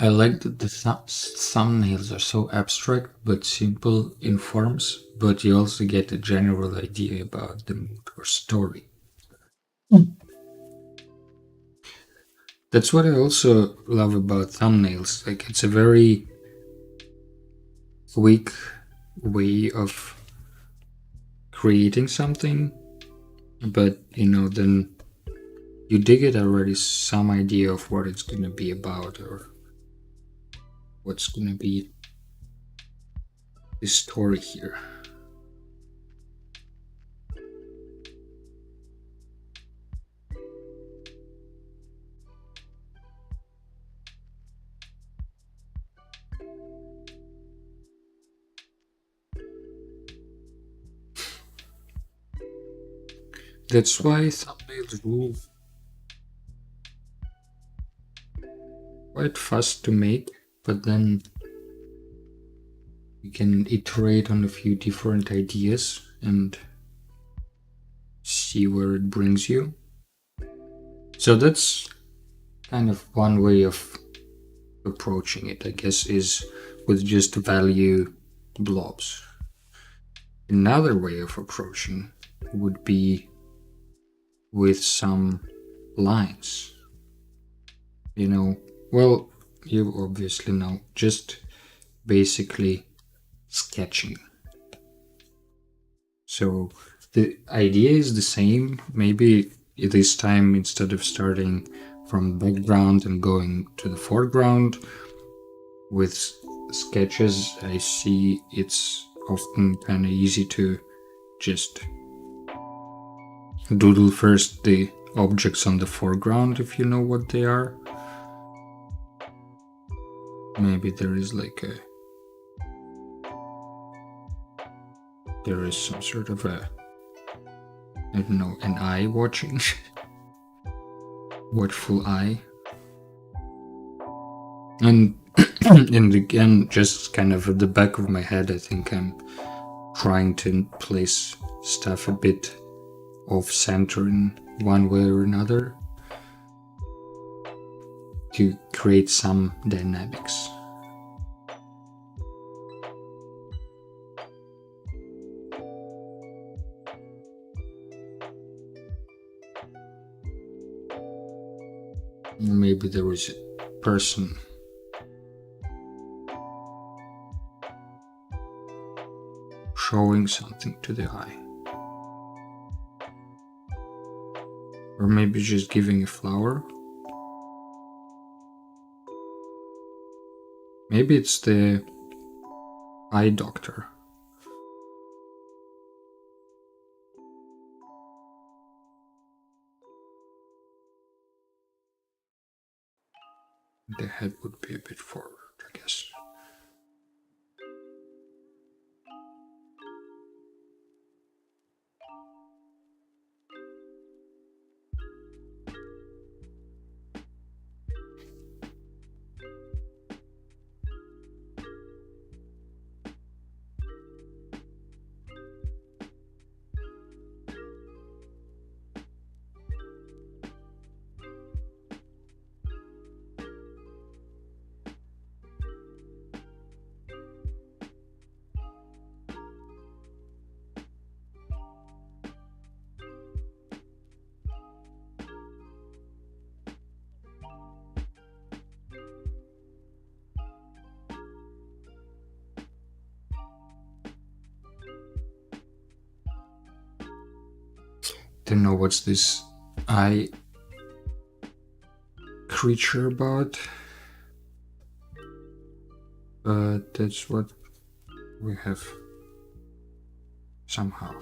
I like that the thumbnails are so abstract but simple in forms, but you also get a general idea about the mood or story. That's what I also love about thumbnails. Like, it's a very quick way of creating something, but then you do get already some idea of what it's going to be about or what's going to be this story here. That's why thumbnails rule quite fast to make, but then you can iterate on a few different ideas and see where it brings you. So that's kind of one way of approaching it, I guess, is with just value blobs. Another way of approaching would be with some lines. You know, well, you obviously know, just basically sketching. So the idea is the same. Maybe this time, instead of starting from background and going to the foreground with sketches, I see it's often kind of easy to just doodle first the objects on the foreground if you know what they are. Maybe there is some sort of a, I don't know, an eye watching. Watchful eye. And and again, just kind of at the back of my head, I think I'm trying to place stuff a bit off center in one way or another to create some dynamics. Maybe there is a person showing something to the eye. Or maybe just giving a flower. Maybe it's the eye doctor. The head would be a bit forward, I guess. Don't know what's this eye creature about, but that's what we have somehow.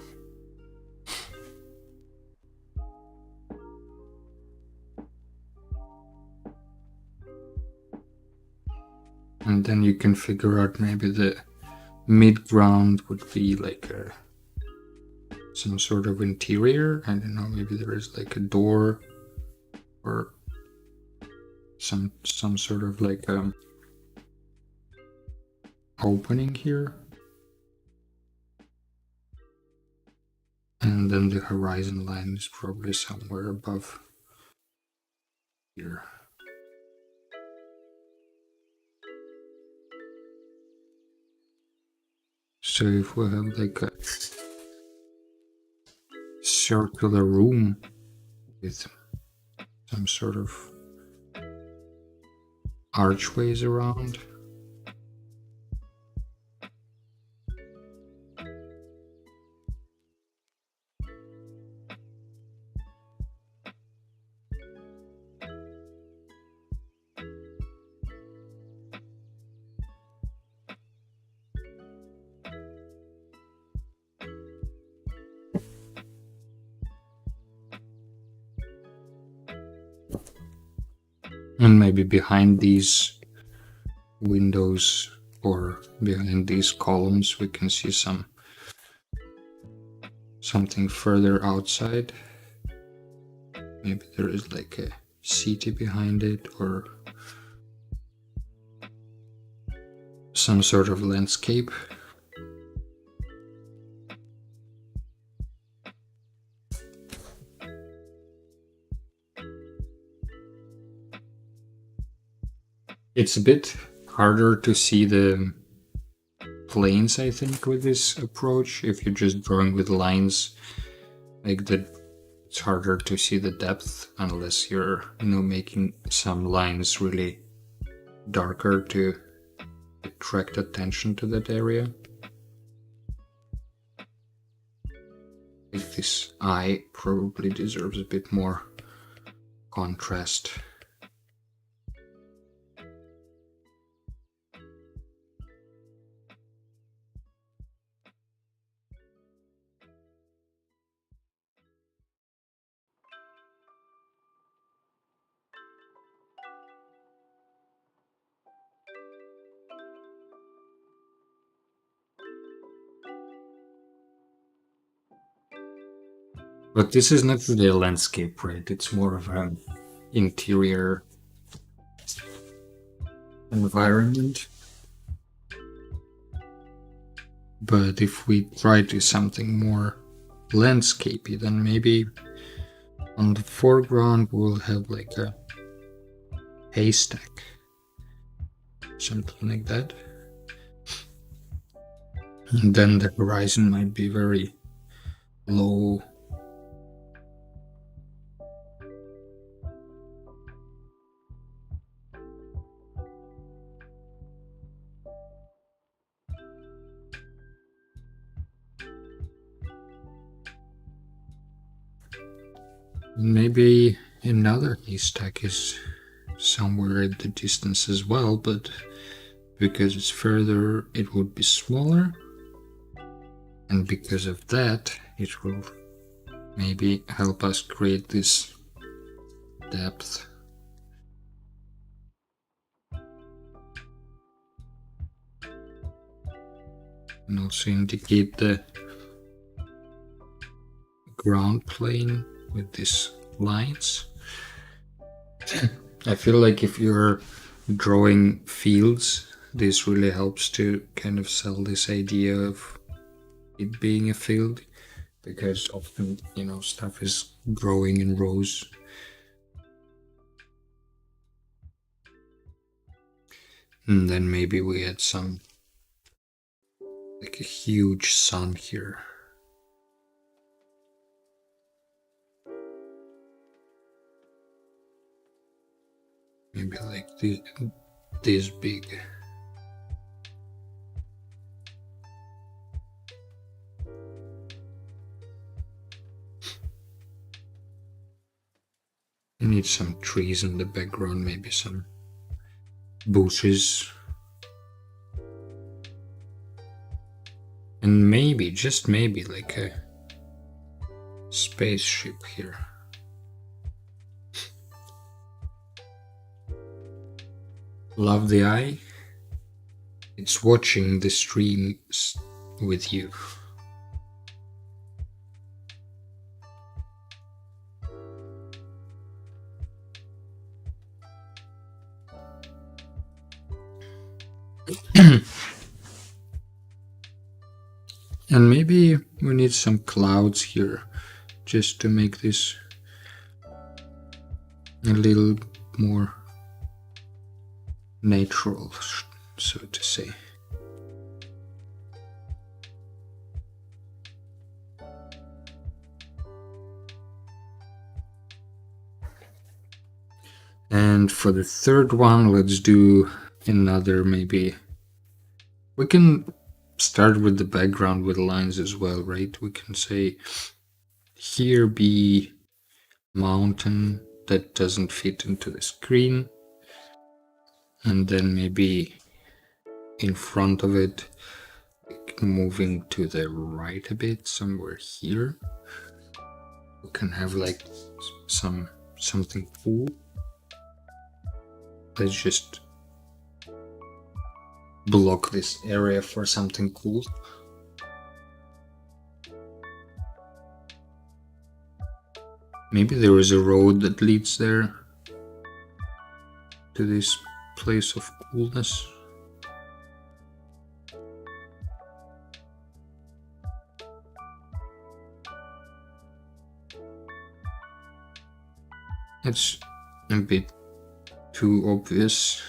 And then you can figure out maybe the mid ground would be like some sort of interior. I don't know, maybe there is like a door or some sort of like opening here. And then the horizon line is probably somewhere above here. So if we have like a circular room with some sort of archways around, And maybe behind these windows or behind these columns we can see something further outside. Maybe there is like a city behind it or some sort of landscape. It's a bit harder to see the planes, I think, with this approach. If you're just drawing with lines like that, it's harder to see the depth unless you're, making some lines really darker to attract attention to that area. Like this eye probably deserves a bit more contrast. But this is not really a landscape, right? It's more of an interior environment. But if we try to something more landscapey, then maybe on the foreground we'll have like a haystack, something like that. And then the horizon might be very low. Maybe another haystack is somewhere at the distance as well, but because it's further, it would be smaller. And because of that, it will maybe help us create this depth. And also indicate the ground plane with these lines. I feel like if you're drawing fields, this really helps to kind of sell this idea of it being a field, because often, stuff is growing in rows. And then maybe we add some, like a huge sun here. Maybe like this big. I need some trees in the background, maybe some bushes. And maybe, just maybe, like a spaceship here. Love the eye. It's watching the stream with you. And maybe we need some clouds here just to make this a little more natural, so to say. And for the third one, let's do another, maybe we can start with the background with lines as well, right? We can say here be mountain that doesn't fit into the screen, and then maybe in front of it, moving to the right a bit, somewhere here, we can have like something cool. Let's just block this area for something cool. Maybe there is a road that leads there to this place of coolness. It's a bit too obvious.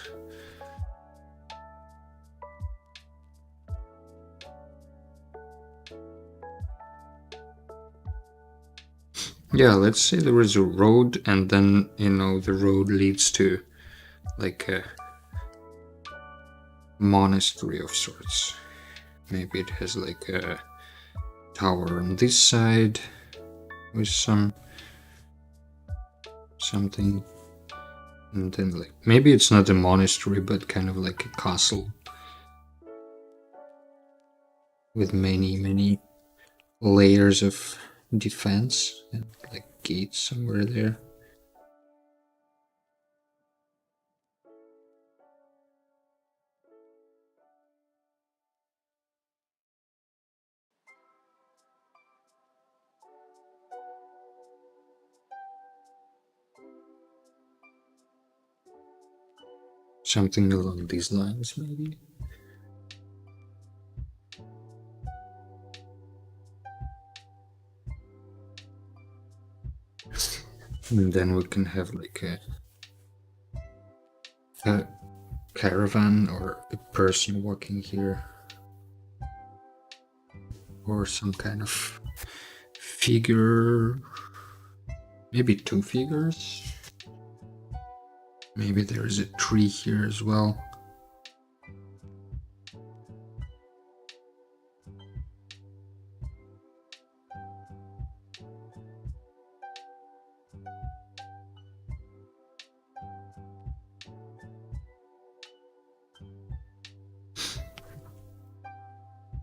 Yeah, let's say there is a road, and then, you know, the road leads to like a monastery of sorts. Maybe it has like a tower on this side with something, and then like maybe it's not a monastery but kind of like a castle with many layers of defense and like gates somewhere there. Something along these lines, maybe. And then we can have like a caravan or a person walking here, or some kind of figure, maybe two figures. Maybe there is a tree here as well.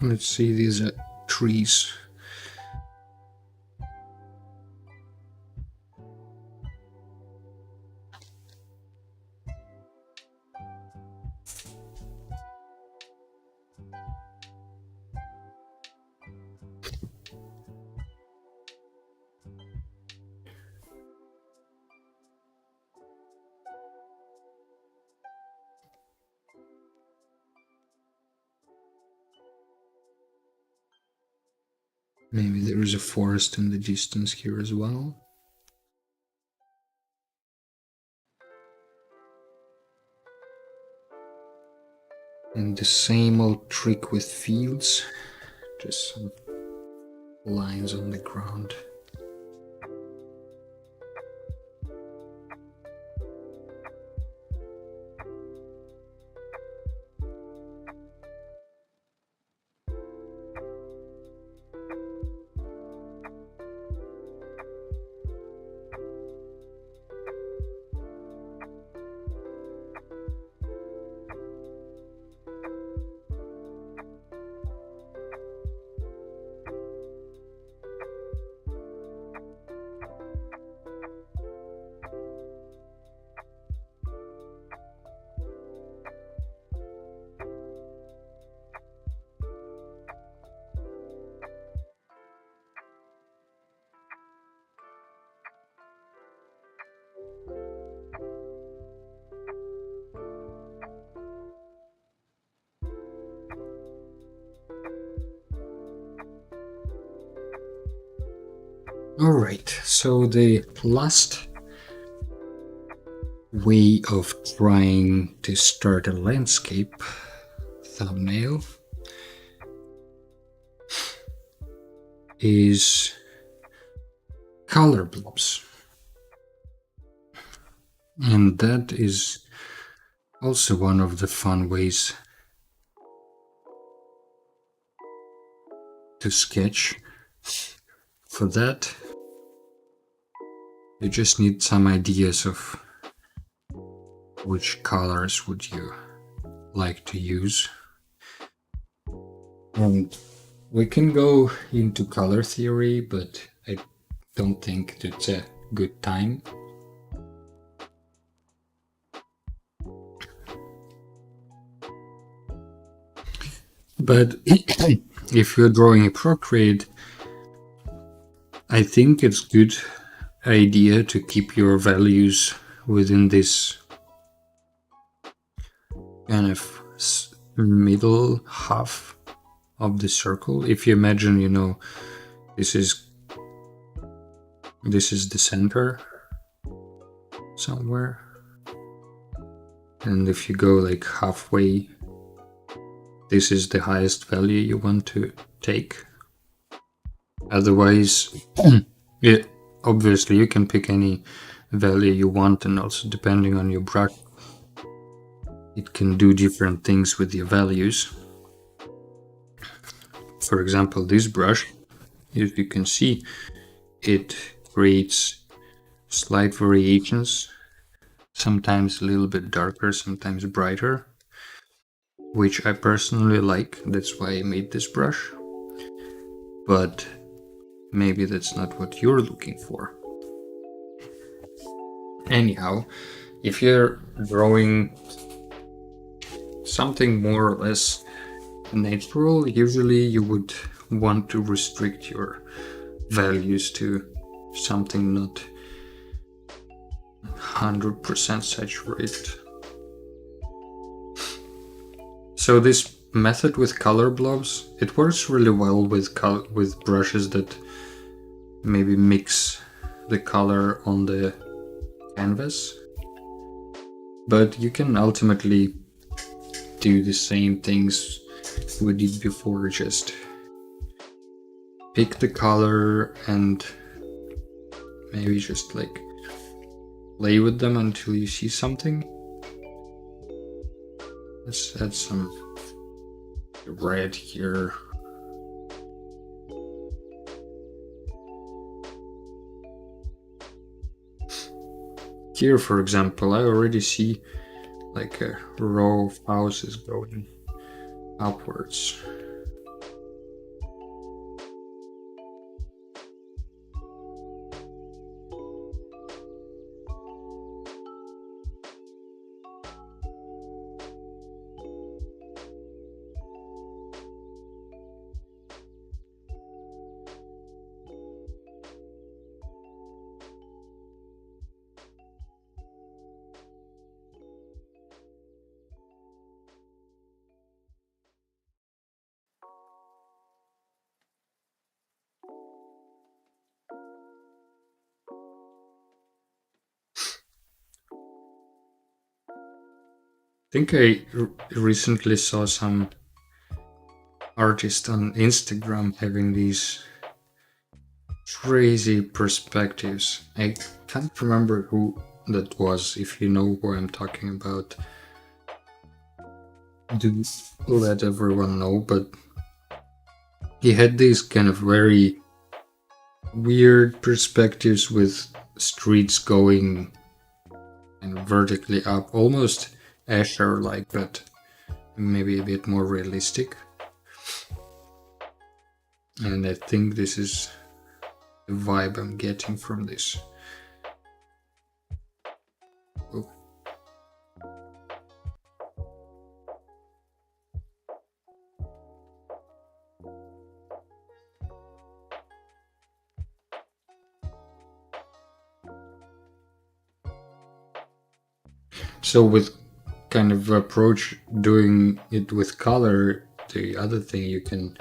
Let's see, these are trees. Maybe there is a forest in the distance here as well. And the same old trick with fields, just some lines on the ground. Alright, so the last way of trying to start a landscape thumbnail is color blobs. And that is also one of the fun ways to sketch. For that, you just need some ideas of which colors would you like to use. And we can go into color theory, but I don't think that's a good time. But if you're drawing a portrait, I think it's good idea to keep your values within this kind of middle half of the circle. If you imagine, this is the center somewhere, and if you go like halfway, this is the highest value you want to take. Otherwise, obviously you can pick any value you want, and also depending on your brush, it can do different things with your values. For example, this brush, if you can see, it creates slight variations, sometimes a little bit darker, sometimes brighter, which I personally like. That's why I made this brush. But maybe that's not what you're looking for. Anyhow, if you're drawing something more or less natural, usually you would want to restrict your values to something not 100% saturated. So this method with color blobs, it works really well with brushes that maybe mix the color on the canvas, but you can ultimately do the same things we did before. Just pick the color and maybe just like play with them until you see something. Let's add some red here. Here, for example, I already see like a row of houses going upwards. I think I recently saw some artist on Instagram having these crazy perspectives. I can't remember who that was. If you know who I'm talking about, do let everyone know. But he had these kind of very weird perspectives with streets going and vertically up, almost Escher like, but maybe a bit more realistic. And I think this is the vibe I'm getting from this. Oh. So with kind of approach doing it with color, the other thing you can,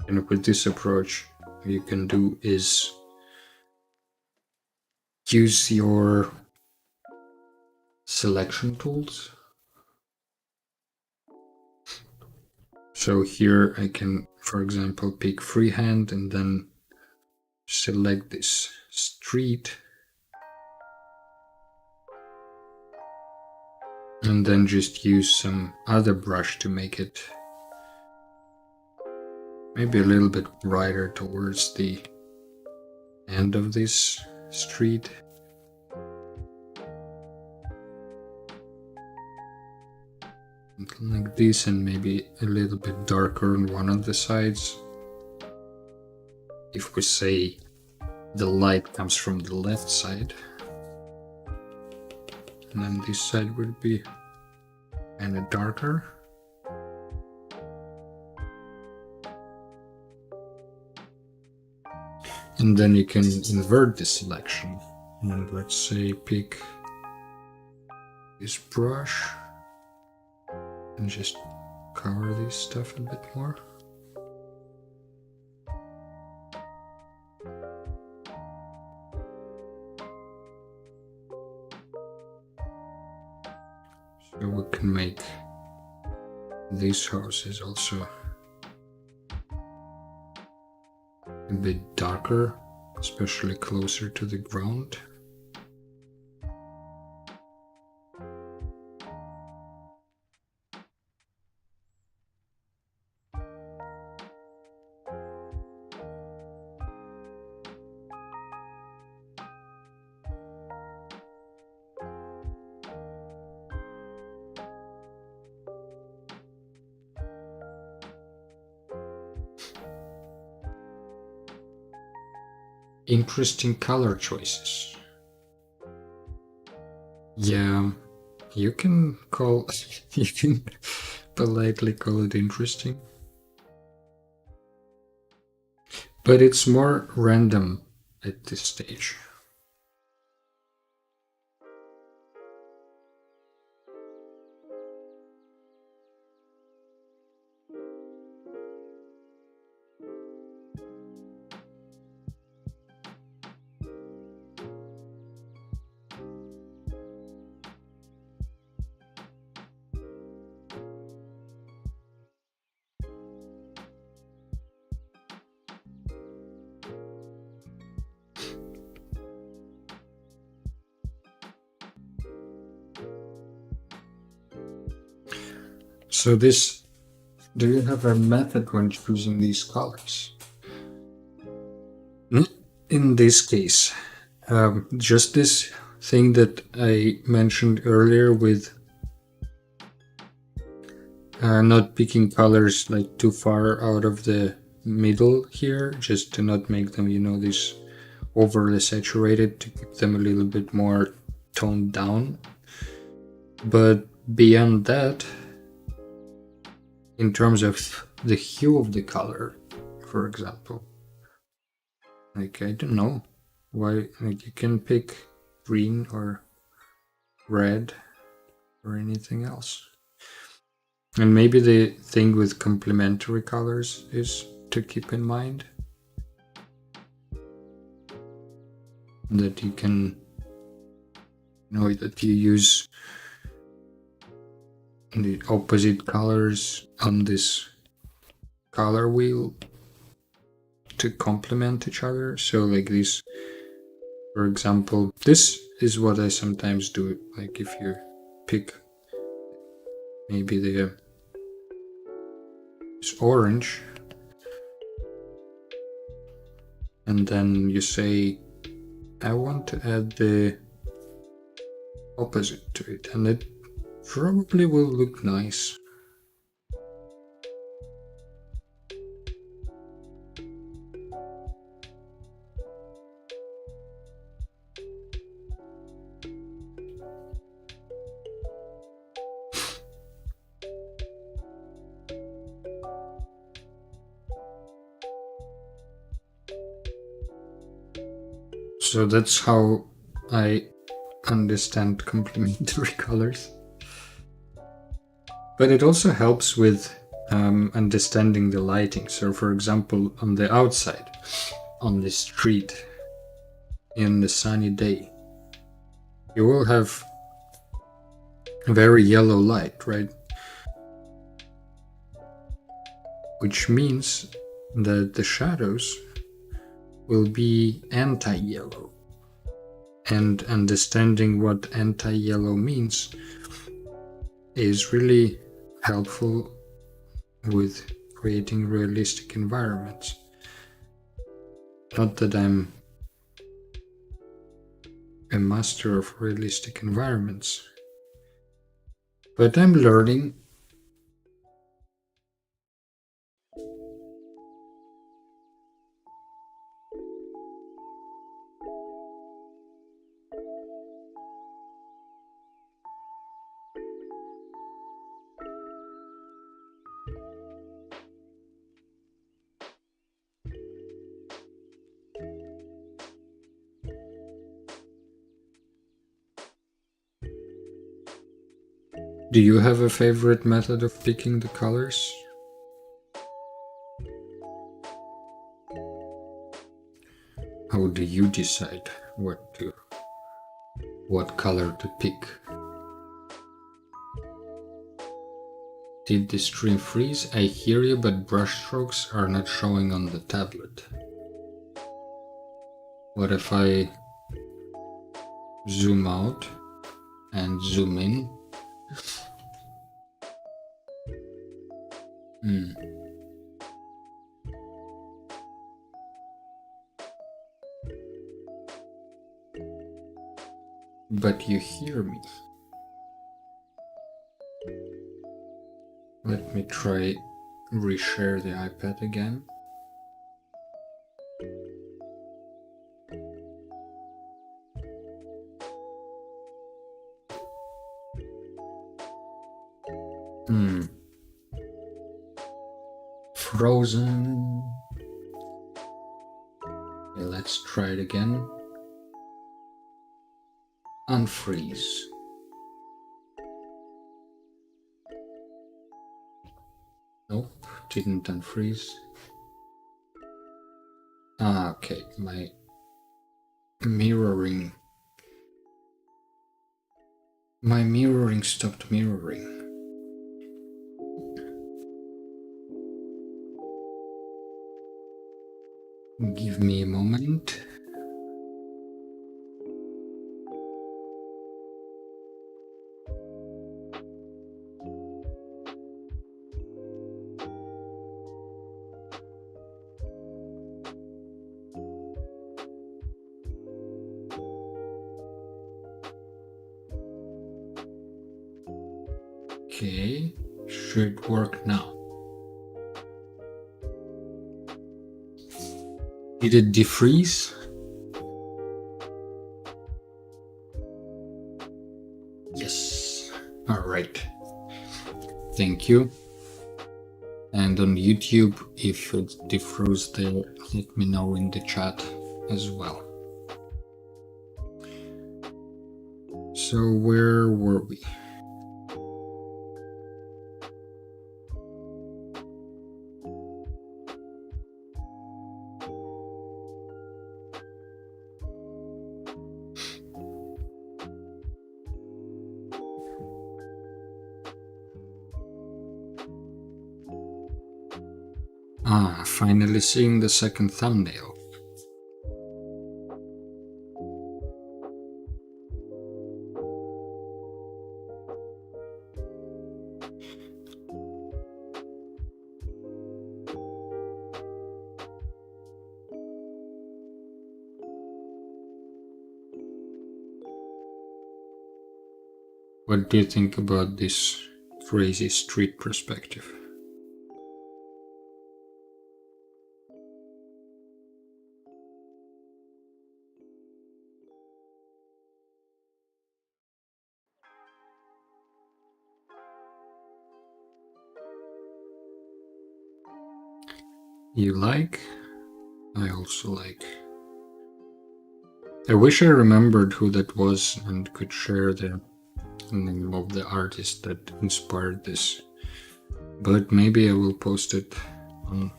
with this approach, you can do is use your selection tools. So here I can, for example, pick freehand and then select this street. And then just use some other brush to make it maybe a little bit brighter towards the end of this street. Like this, and maybe a little bit darker on one of the sides. If we say the light comes from the left side, and then this side would be kind of darker. And then you can invert the selection. And let's say pick this brush and just cover this stuff a bit more. So we can make these houses also a bit darker, especially closer to the ground. Interesting color choices. Yeah, you can call, you can politely call it interesting. But it's more random at this stage. So do you have a method when choosing these colors? In this case, just this thing that I mentioned earlier with not picking colors like too far out of the middle here, just to not make them, this overly saturated, to keep them a little bit more toned down. But beyond that, in terms of the hue of the color, for example, like, I don't know why, like, you can pick green or red or anything else. And maybe the thing with complementary colors is to keep in mind that you can, that you use the opposite colors on this color wheel to complement each other. So like this, for example, this is what I sometimes do. Like if you pick maybe this orange, and then you say, I want to add the opposite to it, and it probably will look nice. So that's how I understand complementary colors. But it also helps with understanding the lighting. So for example, on the outside, on the street, in the sunny day, you will have very yellow light, right? Which means that the shadows will be anti-yellow. And understanding what anti-yellow means is really helpful with creating realistic environments. Not that I'm a master of realistic environments, but I'm learning. Do you have a favorite method of picking the colors? How do you decide what color to pick? Did the stream freeze? I hear you, but brushstrokes are not showing on the tablet. What if I zoom out and zoom in? But you hear me. Let me try reshare the iPad again. Frozen. Okay, let's try it again. Unfreeze. Nope, didn't unfreeze. Ah, okay, my mirroring stopped mirroring. Give me a moment. Okay, should work now. Did it defreeze? Yes. All right. Thank you. And on YouTube, if it defroze there, let me know in the chat as well. So where were we? Ah, finally seeing the second thumbnail. What do you think about this crazy street perspective? You like? I also like. I wish I remembered who that was and could share the name of the artist that inspired this. But maybe I will post it on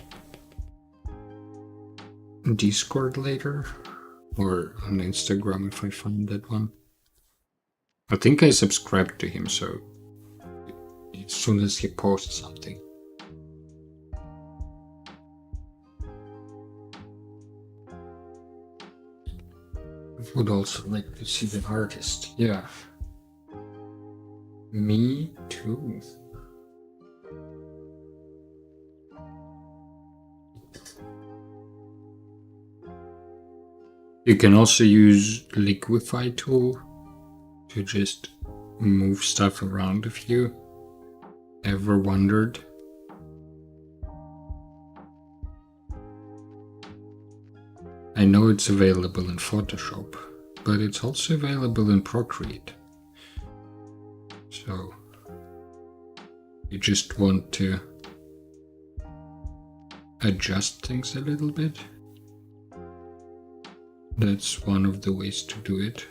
Discord later or on Instagram if I find that one. I think I subscribed to him, so as soon as he posts something. I would also like to see the artist. Yeah. Me too. You can also use Liquify tool to just move stuff around if you ever wondered. I know it's available in Photoshop, but it's also available in Procreate. So you just want to adjust things a little bit. That's one of the ways to do it.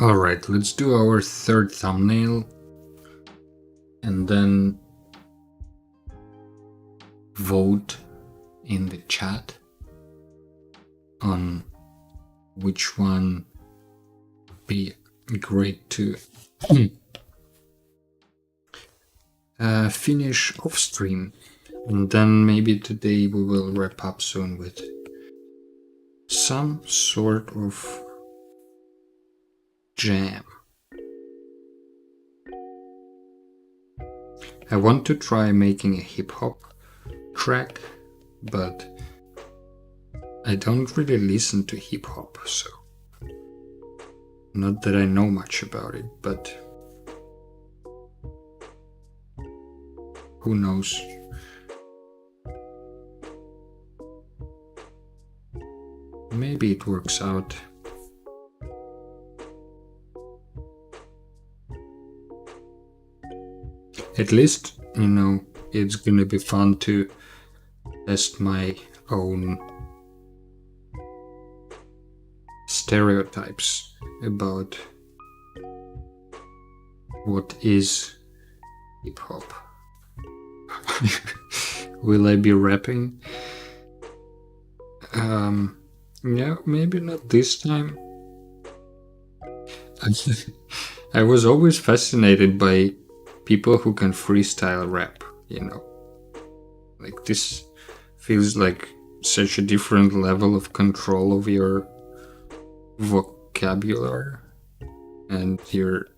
Alright, let's do our third thumbnail and then vote in the chat on which one would be great to finish off stream. And then maybe today we will wrap up soon with some sort of jam. I want to try making a hip-hop track, but I don't really listen to hip-hop, so not that I know much about it, but who knows. Maybe it works out. At least, you know, it's gonna be fun to test my own stereotypes about what is hip-hop. Will I be rapping? Yeah, maybe not this time. I was always fascinated by people who can freestyle rap, you know. Like, this feels like such a different level of control of your vocabulary and your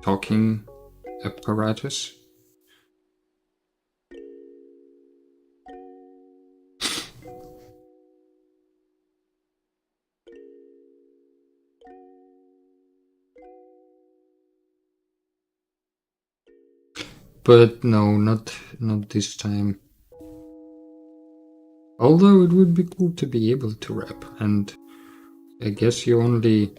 talking apparatus. But no, not this time. Although it would be cool to be able to rap, and I guess you only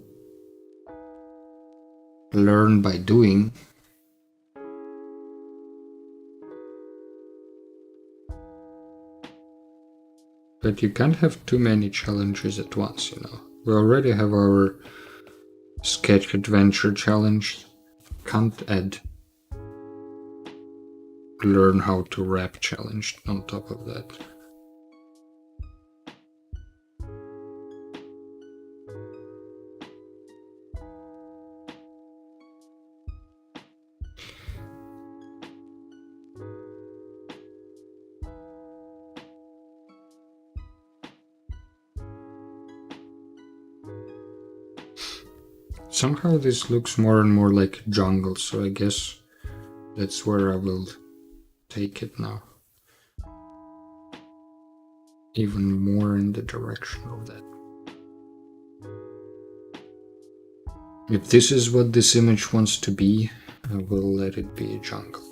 learn by doing. But you can't have too many challenges at once, you know. We already have our sketch adventure challenge. Can't add learn how to rap challenge on top of that. Somehow this looks more and more like jungle, so I guess that's where I will take it now. Even more in the direction of that. If this is what this image wants to be, I will let it be a jungle.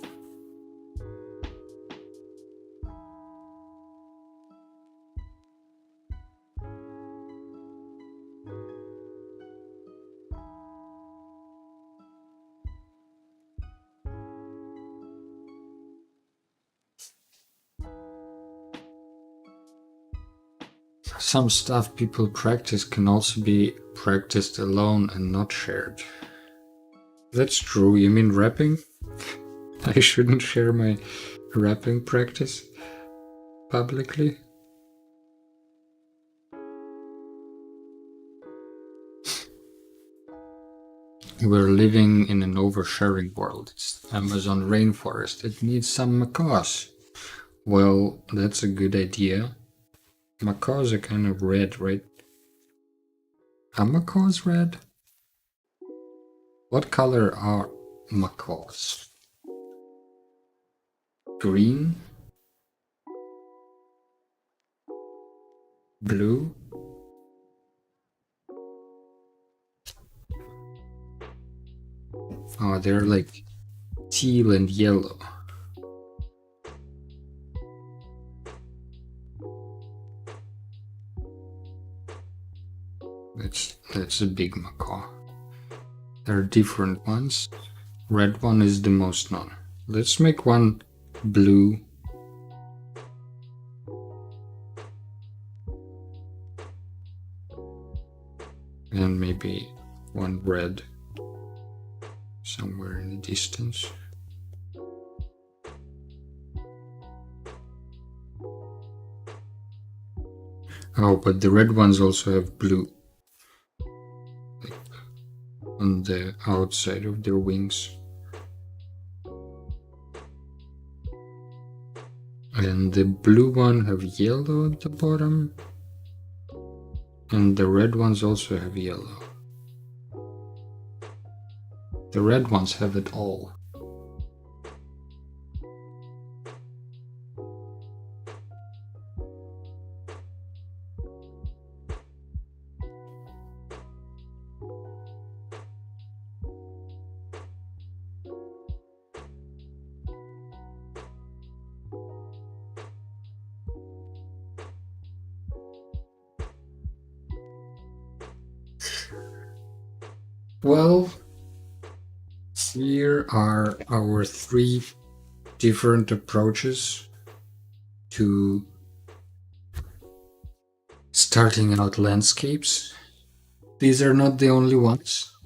Some stuff people practice can also be practiced alone and not shared. That's true. You mean rapping? I shouldn't share my rapping practice publicly? We're living in an oversharing world. It's Amazon rainforest. It needs some macaws. Well, that's a good idea. Macaws are kind of red, right? Are macaws red? What color are macaws? Green? Blue? Oh, they're like teal and yellow. That's a big macaw. There are different ones. Red one is the most known. Let's make one blue. And maybe one red. somewhere in the distance. Oh, but the red ones also have blue on the outside of their wings. And the blue one have yellow at the bottom. And the red ones also have yellow. The red ones have it all. Well, here are our 3 different approaches to starting out landscapes. These are not the only ones.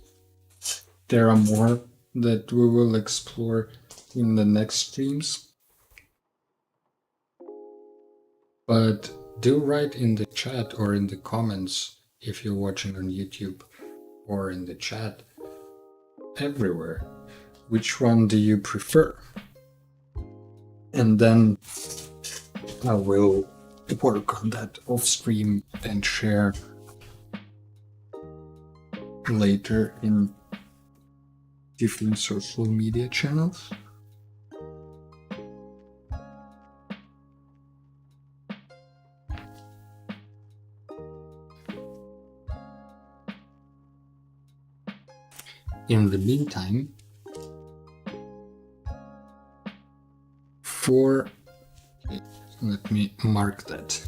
There are more that we will explore in the next streams. But do write in the chat or in the comments if you're watching on YouTube, or in the chat everywhere. Which one do you prefer? And then I will work on that off stream and share later in different social media channels. In the meantime, let me mark that.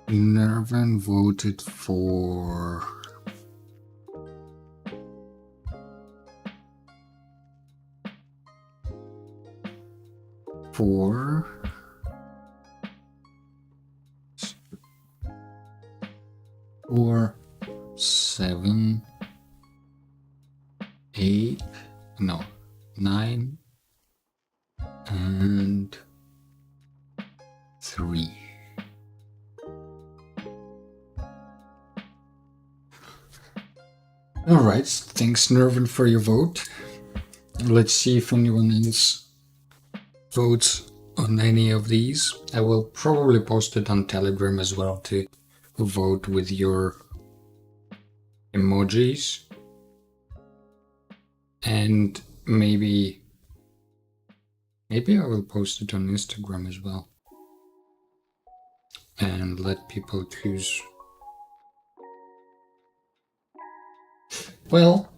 Nervan voted for four, 7, 8, no, 9, and 3. Alright, thanks Nervan for your vote. Let's see if anyone else votes on any of these. I will probably post it on Telegram as well to vote with your emojis. And maybe I will post it on Instagram as well and let people choose. Well,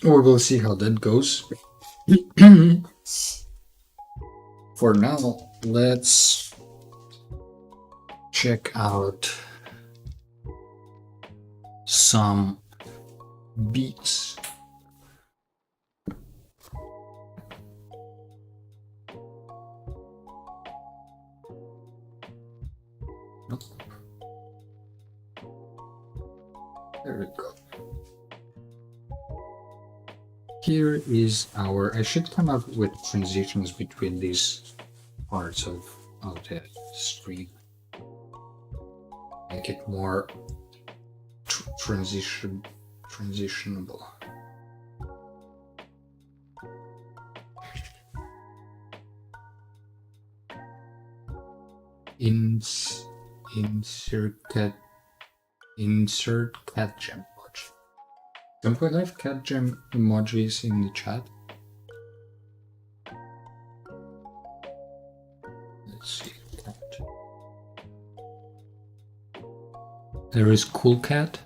we will see how that goes. For now, let's check out some beats. There we go. Here is I should come up with transitions between these parts of the stream. Make it more transitionable. Insert cat gem emoji. Don't we have cat gem emojis in the chat? Let's see. Cat. There is cool cat.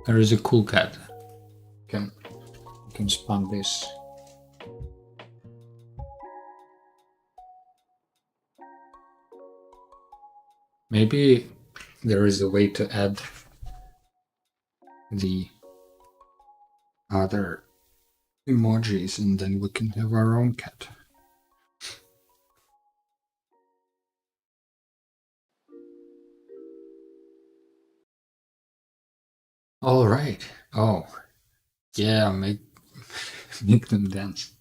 There is a cool cat. You can spam this. Maybe there is a way to add the other emojis and then we can have our own cat. All right. Oh, Yeah, make them dance.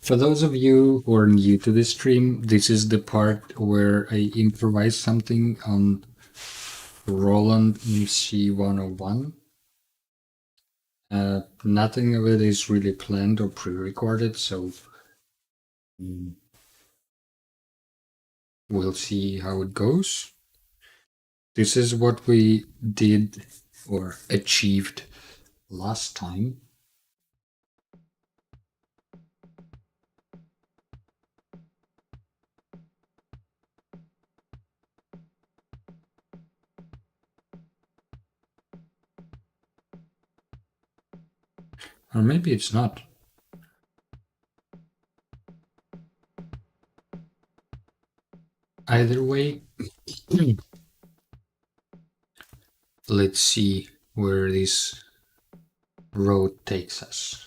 For those of you who are new to this stream, this is the part where I improvise something on Roland MC 101. Nothing of it is really planned or pre-recorded, so we'll see how it goes. This is what we did or achieved last time. Or maybe it's not. Either way, let's see where this road takes us.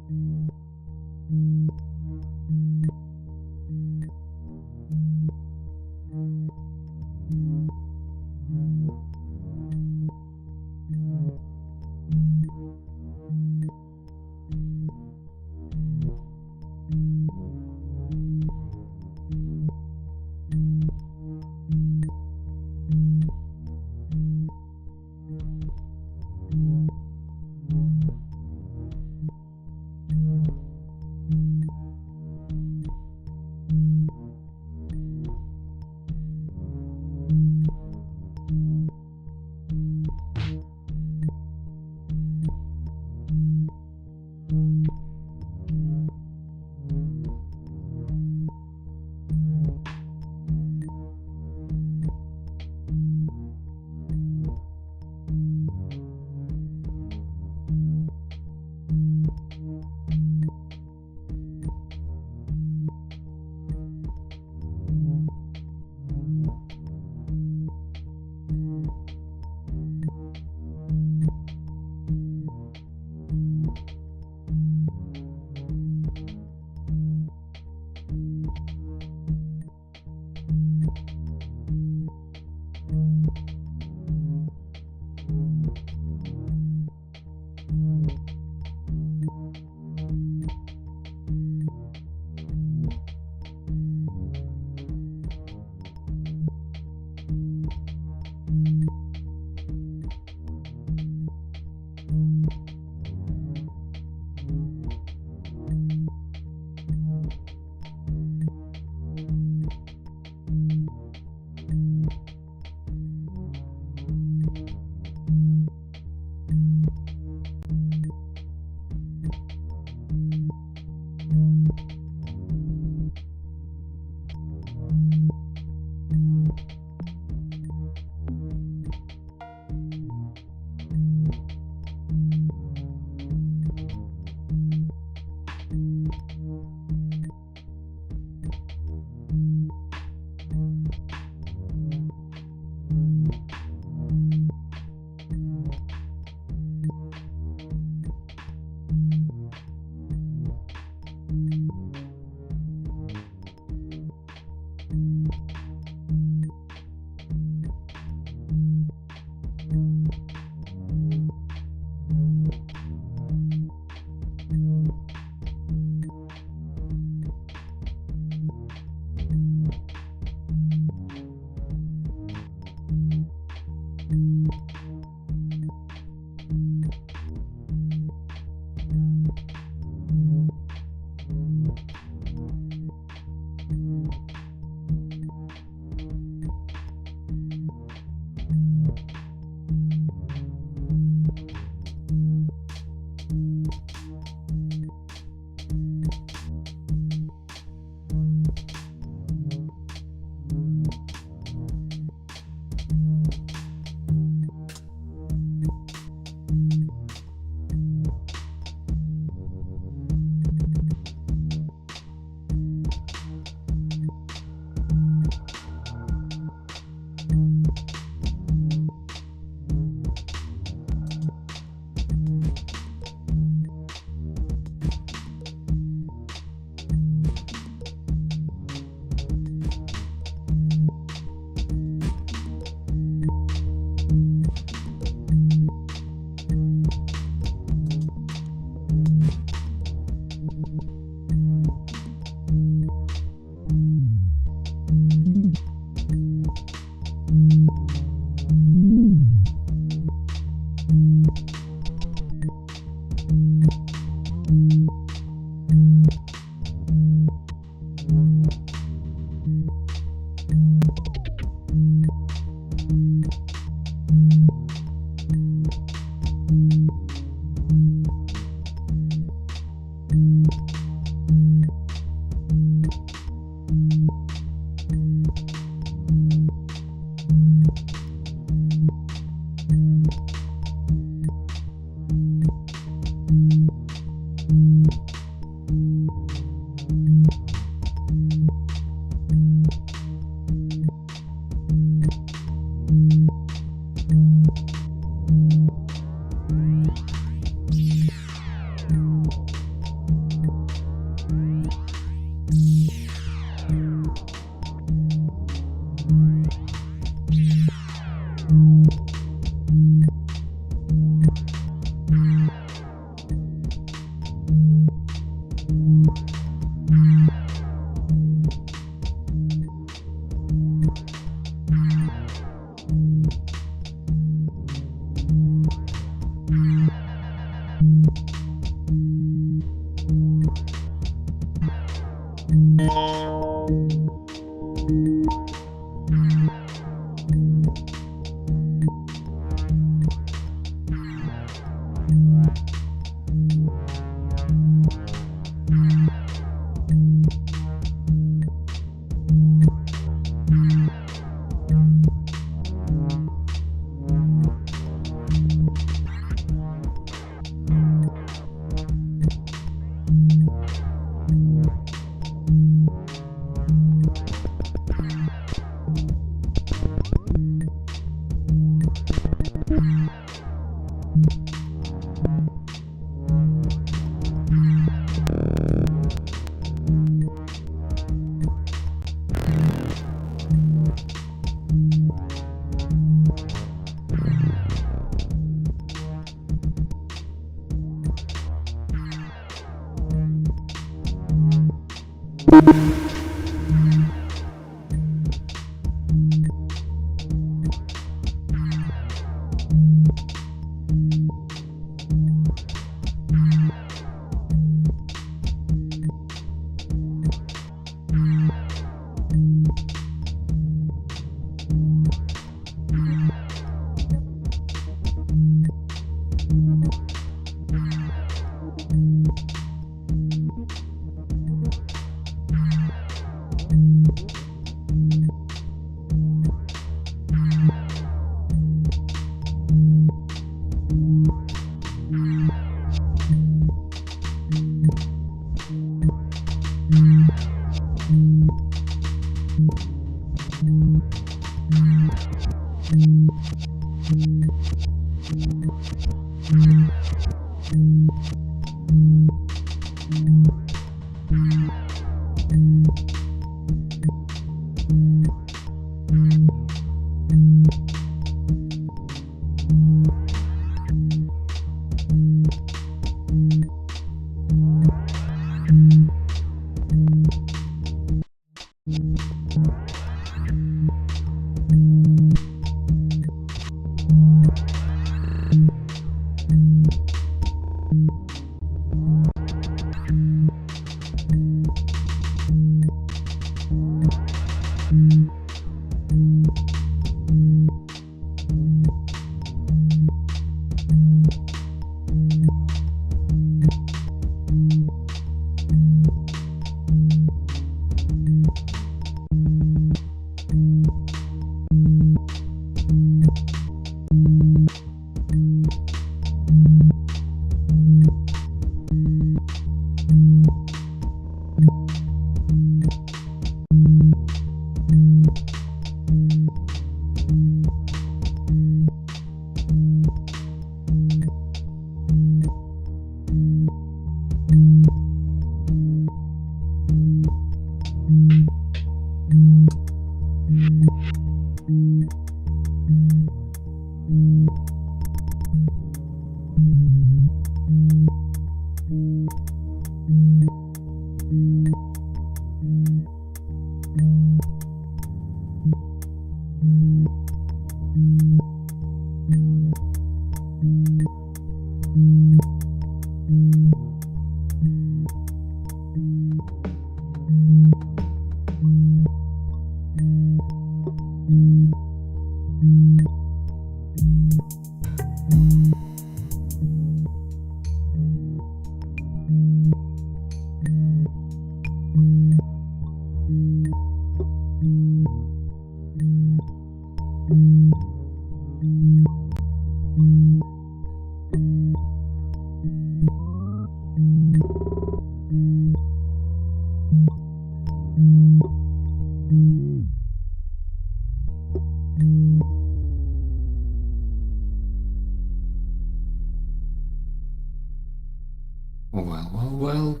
Well,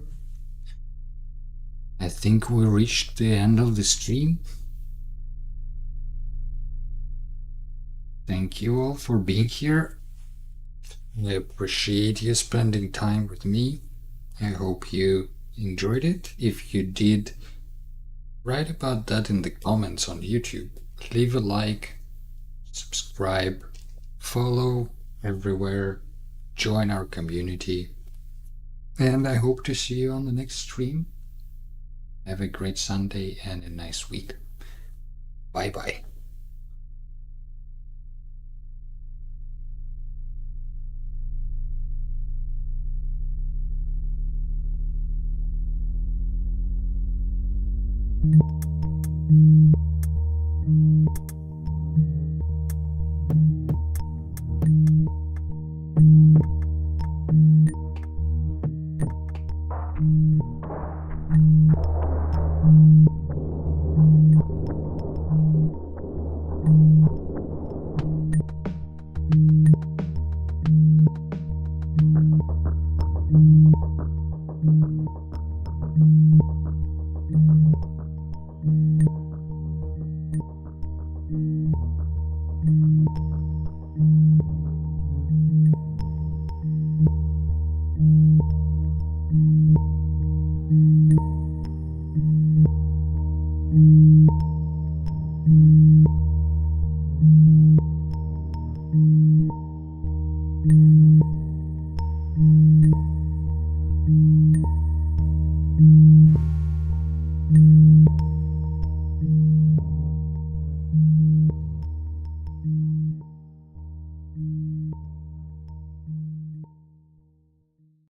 I think we reached the end of the stream. Thank you all for being here. I appreciate you spending time with me. I hope you enjoyed it. If you did, write about that in the comments on YouTube. Leave a like, subscribe, follow everywhere, join our community, and I hope to see you on the next stream. Have a great Sunday and a nice week. Bye bye.